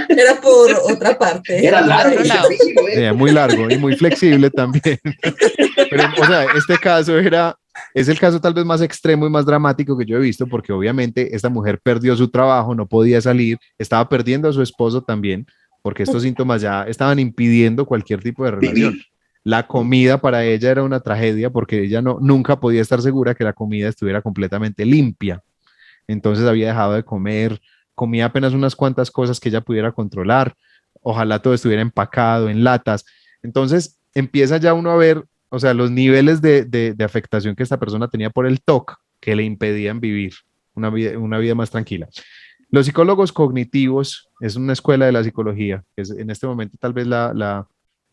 Era por otra parte. Era largo el cepillo, Muy largo y muy flexible también. Pero, o sea, este caso es el caso tal vez más extremo y más dramático que yo he visto, porque obviamente esta mujer perdió su trabajo, no podía salir, estaba perdiendo a su esposo también, porque estos síntomas ya estaban impidiendo cualquier tipo de relación. Vivir. La comida para ella era una tragedia porque ella nunca podía estar segura que la comida estuviera completamente limpia. Entonces había dejado de comer, comía apenas unas cuantas cosas que ella pudiera controlar. Ojalá todo estuviera empacado en latas. Entonces empieza ya uno a ver, o sea, los niveles de afectación que esta persona tenía por el TOC que le impedían vivir una vida más tranquila. Los psicólogos cognitivos es una escuela de la psicología, que es, en este momento tal vez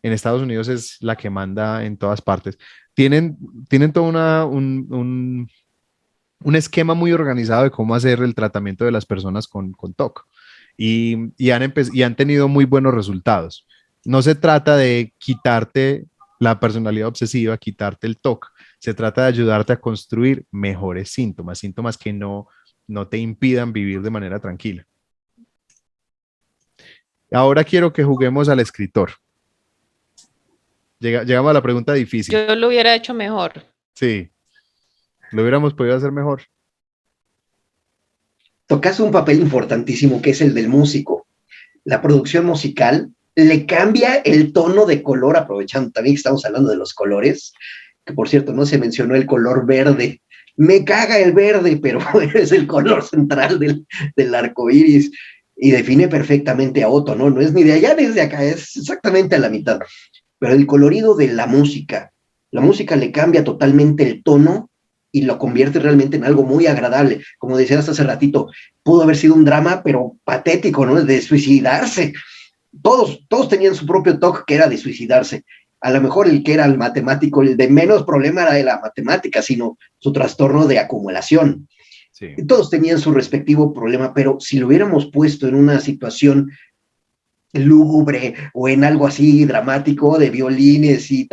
en Estados Unidos es la que manda en todas partes. Tienen todo un esquema muy organizado de cómo hacer el tratamiento de las personas con TOC y han tenido muy buenos resultados. No se trata de quitarte la personalidad obsesiva, quitarte el TOC, se trata de ayudarte a construir mejores síntomas que no te impidan vivir de manera tranquila. Ahora quiero que juguemos al escritor. Llegamos a la pregunta difícil. Yo lo hubiera hecho mejor. Sí, lo hubiéramos podido hacer mejor. Tocas un papel importantísimo que es el del músico. La producción musical le cambia el tono de color, aprovechando también que estamos hablando de los colores, que por cierto no se mencionó el color verde. Me caga el verde, pero es el color central del arco iris y define perfectamente a Otto, ¿no? No es ni de allá ni de acá, es exactamente a la mitad. Pero el colorido de la música le cambia totalmente el tono y lo convierte realmente en algo muy agradable. Como decías hace ratito, pudo haber sido un drama, pero patético, ¿no? De suicidarse. Todos tenían su propio toque que era de suicidarse. A lo mejor el que era el matemático, el de menos problema era de la matemática, sino su trastorno de acumulación. Sí. Todos tenían su respectivo problema, pero si lo hubiéramos puesto en una situación lúgubre o en algo así dramático de violines y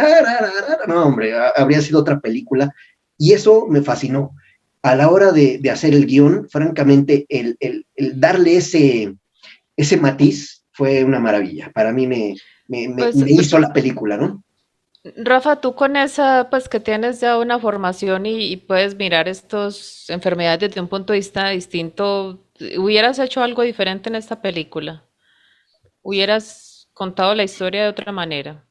no, hombre, habría sido otra película. Y eso me fascinó. A la hora de hacer el guión, francamente, el darle ese matiz fue una maravilla. Para mí me hizo la película, ¿no? Rafa, tú con esa, pues que tienes ya una formación y puedes mirar estas enfermedades desde un punto de vista distinto, ¿hubieras hecho algo diferente en esta película? ¿Hubieras contado la historia de otra manera?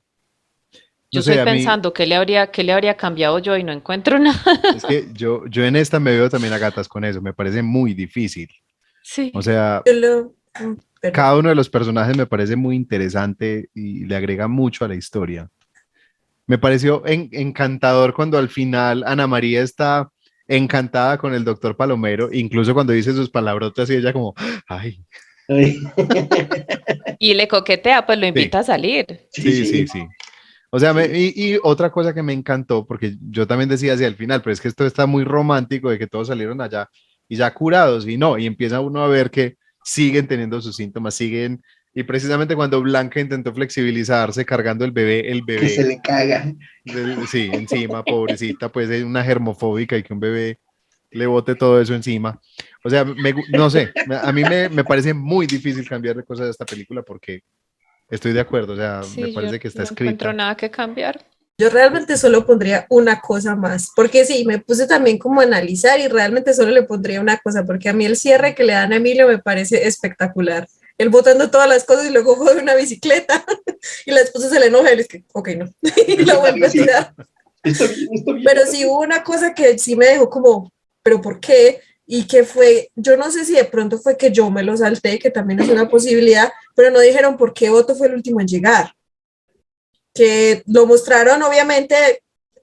Yo estoy pensando, ¿qué le habría cambiado yo y no encuentro nada? Es que yo en esta me veo también a gatas con eso, me parece muy difícil. Sí. O sea, cada uno de los personajes me parece muy interesante y le agrega mucho a la historia. Me pareció encantador cuando al final Ana María está encantada con el doctor Palomero, incluso cuando dice sus palabrotas y ella como, ay. Y le coquetea, pues lo invita a salir. Sí. O sea, y otra cosa que me encantó, porque yo también decía hacia el final, pero es que esto está muy romántico de que todos salieron allá y ya curados, y no, y empieza uno a ver que siguen teniendo sus síntomas, y precisamente cuando Blanca intentó flexibilizarse cargando el bebé que se le caga. Sí, encima, pobrecita, pues es una germofóbica y que un bebé le bote todo eso encima. O sea, no sé, a mí me parece muy difícil cambiar de cosas de esta película porque estoy de acuerdo, o sea, sí, me parece que está escrita. No encuentro nada que cambiar. Yo realmente solo pondría una cosa más, porque sí, me puse también como a analizar y realmente solo le pondría una cosa, porque a mí el cierre que le dan a Emilio me parece espectacular. Él botando todas las cosas y luego coge una bicicleta y la esposa se le enoja y le dice, ok, no, y la vuelve a tirar. Está bien. Pero sí hubo una cosa que sí me dejó como, ¿pero por qué? Y que fue, yo no sé si de pronto fue que yo me lo salté, que también es una posibilidad, pero no dijeron por qué Otto fue el último en llegar. Que lo mostraron obviamente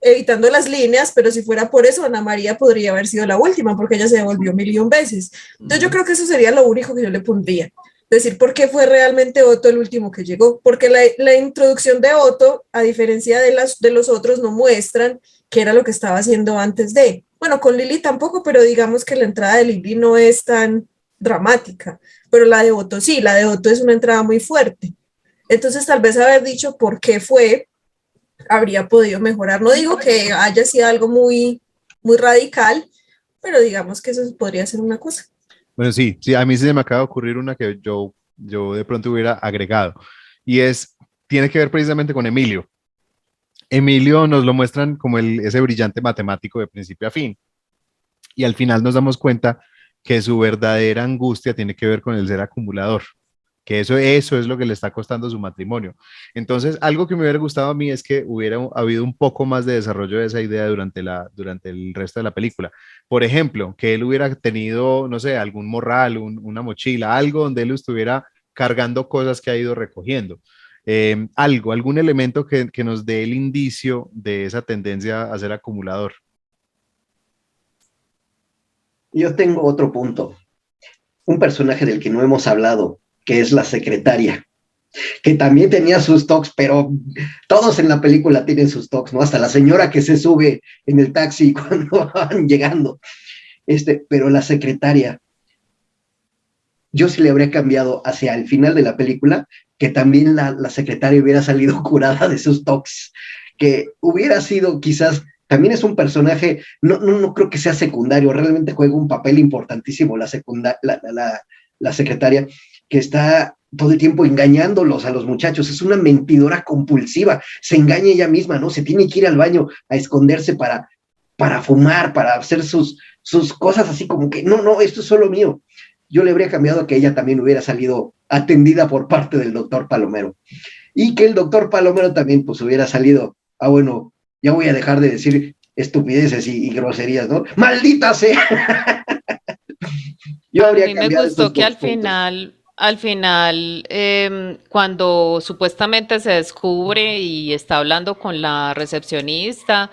evitando las líneas, pero si fuera por eso, Ana María podría haber sido la última, porque ella se devolvió 1.000.000 veces. Entonces yo creo que eso sería lo único que yo le pondría. Decir por qué fue realmente Otto el último que llegó, porque la introducción de Otto, a diferencia de los otros, no muestran qué era lo que estaba haciendo antes de. Bueno, con Lily tampoco, pero digamos que la entrada de Lily no es tan dramática, pero la de Otto sí, la de Otto es una entrada muy fuerte. Entonces tal vez haber dicho por qué fue, habría podido mejorar. No digo que haya sido algo muy, muy radical, pero digamos que eso podría ser una cosa. Bueno, sí, sí, a mí sí se me acaba de ocurrir una que yo de pronto hubiera agregado, y tiene que ver precisamente con Emilio. Emilio nos lo muestran como ese brillante matemático de principio a fin, y al final nos damos cuenta que su verdadera angustia tiene que ver con el ser acumulador, que eso es lo que le está costando su matrimonio. Entonces, algo que me hubiera gustado a mí es que hubiera habido un poco más de desarrollo de esa idea durante el resto de la película. Por ejemplo, que él hubiera tenido, no sé, algún morral, una mochila, algo donde él estuviera cargando cosas que ha ido recogiendo. Algún elemento que nos dé el indicio de esa tendencia a ser acumulador. Yo tengo otro punto. Un personaje del que no hemos hablado, que es la secretaria, que también tenía sus tocs, pero todos en la película tienen sus tocs, ¿no? Hasta la señora que se sube en el taxi cuando van llegando. Pero la secretaria, yo sí le habría cambiado hacia el final de la película, que también la secretaria hubiera salido curada de sus tocs, que hubiera sido quizás, también es un personaje, no creo que sea secundario, realmente juega un papel importantísimo la secretaria, que está todo el tiempo engañándolos a los muchachos, es una mentidora compulsiva, se engaña ella misma, ¿no? Se tiene que ir al baño a esconderse para fumar, para hacer sus cosas así como que, no, esto es solo mío. Yo le habría cambiado a que ella también hubiera salido atendida por parte del doctor Palomero. Y que el doctor Palomero también pues hubiera salido, bueno, ya voy a dejar de decir estupideces y groserías, ¿no? ¡Maldita sea! Yo habría a mí me gustó que al final, cuando supuestamente se descubre y está hablando con la recepcionista,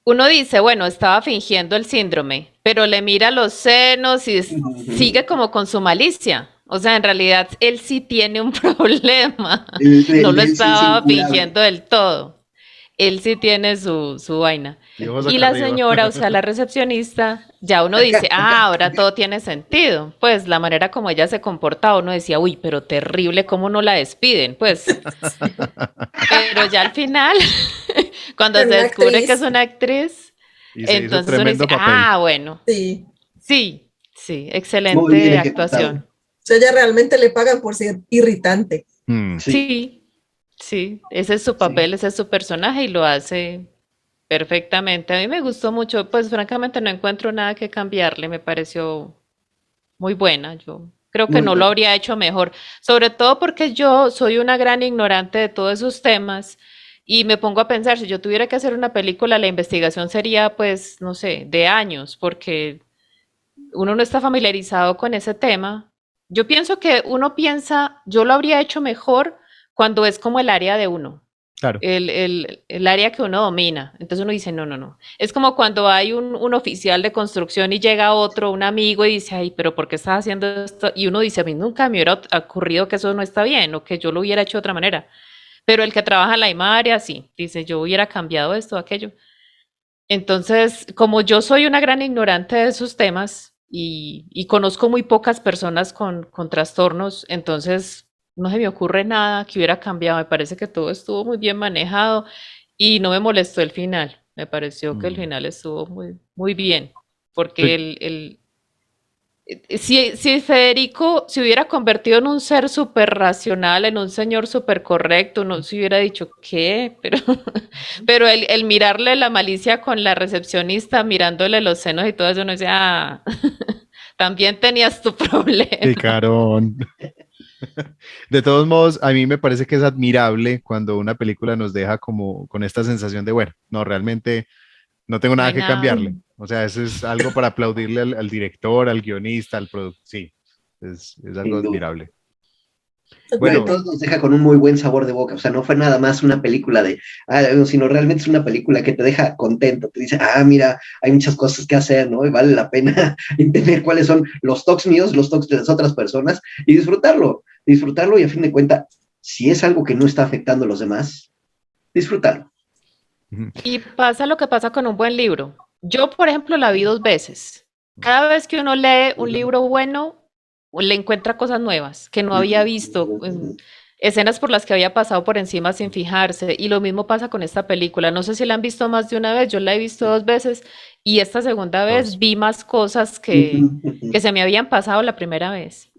uno dice, bueno, estaba fingiendo el síndrome, pero le mira los senos y sigue como con su malicia. O sea, en realidad él sí tiene un problema. No lo estaba fingiendo del todo. Él sí tiene su vaina. Y la señora, o sea, la recepcionista, ya uno dice, ahora todo tiene sentido. Pues la manera como ella se comportaba, uno decía, uy, pero terrible, ¿cómo no la despiden? Pues, pero ya al final, cuando se descubre que es una actriz, entonces uno dice, bueno. Sí, excelente actuación. O sea, ella realmente le pagan por ser irritante. Sí, ese es su papel, ese es su personaje y lo hace perfectamente. A mí me gustó mucho, pues francamente no encuentro nada que cambiarle, me pareció muy buena. Yo creo que no lo habría hecho mejor, sobre todo porque yo soy una gran ignorante de todos esos temas y me pongo a pensar, si yo tuviera que hacer una película, la investigación sería, pues, no sé, de años, porque uno no está familiarizado con ese tema. Yo pienso que yo lo habría hecho mejor cuando es como el área de uno. Claro. El área que uno domina. Entonces uno dice, no. Es como cuando hay un oficial de construcción y llega otro, un amigo, y dice, ay, pero ¿por qué estás haciendo esto? Y uno dice, a mí nunca me hubiera ocurrido que eso no está bien o que yo lo hubiera hecho de otra manera. Pero el que trabaja en la misma área, sí, dice, yo hubiera cambiado esto o aquello. Entonces, como yo soy una gran ignorante de esos temas y conozco muy pocas personas con trastornos, entonces no se me ocurre nada que hubiera cambiado. Me parece que todo estuvo muy bien manejado y no me molestó el final. Me pareció que el final estuvo muy, muy bien, porque si Federico se hubiera convertido en un ser súper racional, en un señor súper correcto, no se hubiera dicho qué, pero el mirarle la malicia con la recepcionista, mirándole los senos y todo eso, uno dice, también tenías tu problema. Picarón. De todos modos, a mí me parece que es admirable cuando una película nos deja como con esta sensación de, bueno, no, realmente no tengo nada que cambiarle. O sea, eso es algo para aplaudirle al director, al guionista, al productor. Sí, es algo admirable. Bueno, todos nos deja con un muy buen sabor de boca. O sea, no fue nada más una película sino realmente es una película que te deja contento. Te dice, mira, hay muchas cosas que hacer, ¿no? Y vale la pena entender cuáles son los toques míos, los toques de las otras personas y disfrutarlo y a fin de cuentas, si es algo que no está afectando a los demás, disfrutarlo. Y pasa lo que pasa con un buen libro. Yo, por ejemplo, la vi 2 veces. Cada vez que uno lee un libro bueno, le encuentra cosas nuevas que no había visto, escenas por las que había pasado por encima sin fijarse, y lo mismo pasa con esta película. No sé si la han visto más de una vez, yo la he visto 2 veces y esta segunda vez vi más cosas que se me habían pasado la primera vez.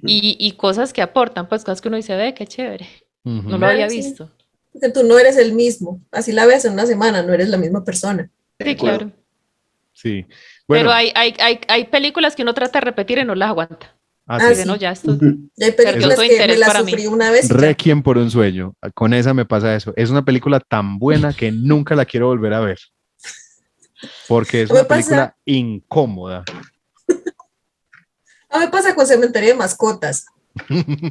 Y cosas que aportan, pues cosas que uno dice, ve, qué chévere. No lo había visto. Porque tú no eres el mismo. Así la ves en una semana, no eres la misma persona. Sí, claro. Sí. Bueno. Pero hay películas que uno trata de repetir y no las aguanta. Sí. No, ya esto. Y hay películas que me las sufrí una vez. Requiem por un sueño. Con esa me pasa eso. Es una película tan buena que nunca la quiero volver a ver. Porque es una película incómoda. A mí me pasa con Cementerio de Mascotas.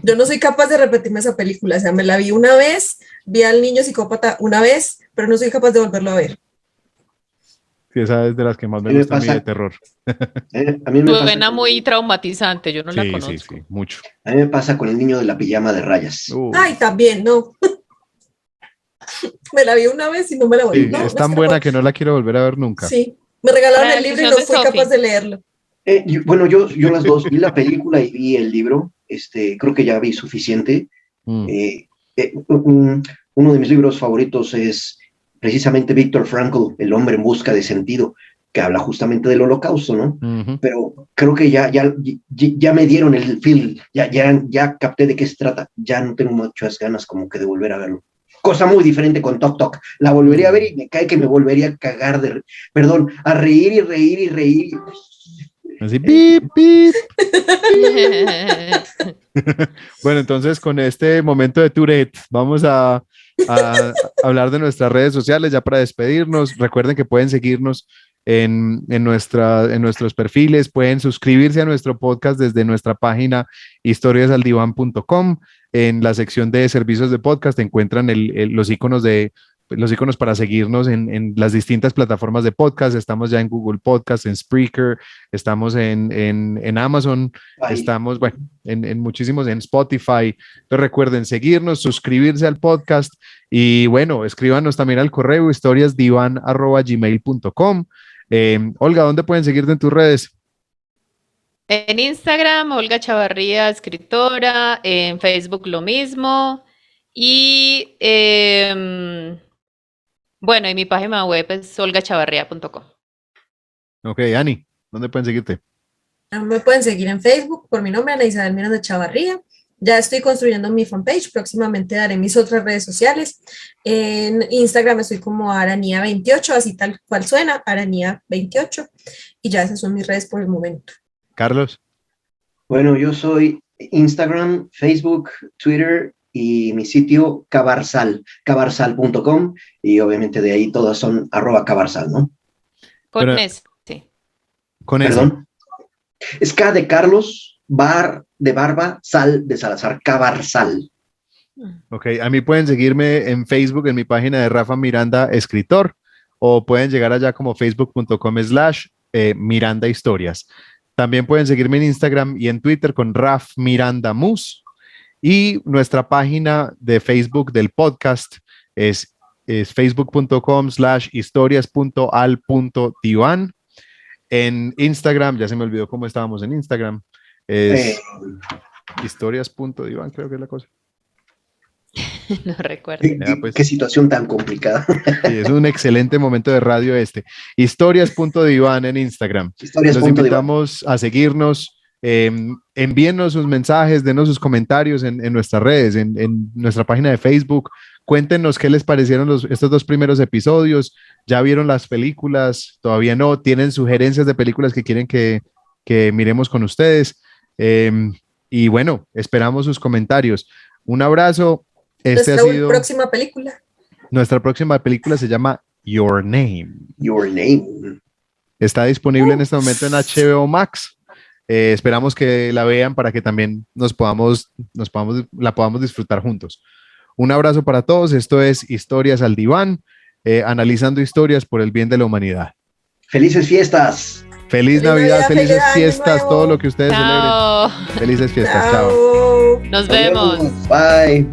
Yo no soy capaz de repetirme esa película. O sea, me la vi una vez, vi al niño psicópata una vez, pero no soy capaz de volverlo a ver. Sí, esa es de las que más me gusta a mí de terror. A mí me suena muy traumatizante, yo no la conozco. Sí, mucho. A mí me pasa con el niño de la pijama de rayas. Ay, también, no. Me la vi una vez y no me la volví. Es tan buena que no la quiero volver a ver nunca. Sí, me regalaron el libro y no fui capaz de leerlo. Bueno, yo las dos, vi la película y vi el libro. Creo que ya vi suficiente. Uno de mis libros favoritos es precisamente Viktor Frankl, El hombre en busca de sentido, que habla justamente del Holocausto, ¿no? Pero creo que ya me dieron el feel, ya capté de qué se trata, ya no tengo muchas ganas como que de volver a verlo. Cosa muy diferente con Tok Tok, la volvería a ver y me cae que me volvería a cagar a reír y reír y reír. Así, pip, pip. Bueno, entonces con este momento de Tourette vamos a hablar de nuestras redes sociales ya para despedirnos. Recuerden que pueden seguirnos en nuestros perfiles, pueden suscribirse a nuestro podcast desde nuestra página historiasaldivan.com. En la sección de servicios de podcast encuentran los iconos para seguirnos en las distintas plataformas de podcast. Estamos ya en Google Podcast, en Spreaker, estamos en Amazon, estamos en muchísimos, en Spotify. Entonces recuerden seguirnos, suscribirse al podcast y bueno, escríbanos también al correo historiasdivan@gmail.com. Olga, ¿dónde pueden seguirte en tus redes? En Instagram, Olga Chavarría, escritora, en Facebook lo mismo y bueno, y mi página web es olgachavarría.com. Ok, Ani, ¿dónde pueden seguirte? Me pueden seguir en Facebook por mi nombre, Ana Isabel Miranda Chavarría. Ya estoy construyendo mi fanpage, próximamente daré mis otras redes sociales. En Instagram estoy como Aranía28, así tal cual suena, Aranía28. Y ya esas son mis redes por el momento. Carlos. Bueno, yo soy Instagram, Facebook, Twitter y mi sitio cabarsal.com y obviamente de ahí todas son @cabarsal, ¿no? Con S. Sí. Con S. Perdón. Es K de Carlos, bar de barba, sal de Salazar, Cabarsal. Ok, a mí pueden seguirme en Facebook, en mi página de Rafa Miranda Escritor, o pueden llegar allá como facebook.com/Miranda Historias. También pueden seguirme en Instagram y en Twitter con Raf Miranda Mus. Y nuestra página de Facebook del podcast es facebook.com/historias.al.divan. En Instagram, ya se me olvidó cómo estábamos en Instagram, es historias.divan, creo que es la cosa. No recuerdo. Qué situación tan complicada. Sí, es un excelente momento de radio este. Historias.divan en Instagram. Los invitamos a seguirnos. Envíennos sus mensajes, denos sus comentarios en nuestras redes, en nuestra página de Facebook. Cuéntenos qué les parecieron estos 2 primeros episodios. ¿Ya vieron las películas? ¿Todavía no? ¿Tienen sugerencias de películas que quieren que miremos con ustedes? Y bueno, esperamos sus comentarios. Un abrazo. Próxima película. Nuestra próxima película se llama Your Name. Your Name. Está disponible en este momento en HBO Max. Esperamos que la vean para que también la podamos disfrutar juntos. Un abrazo para todos. Esto es Historias al Diván, analizando historias por el bien de la humanidad. ¡Felices fiestas! Feliz Navidad, felices fiestas, todo lo que ustedes celebren. Felices fiestas, chao. Nos vemos. Bye.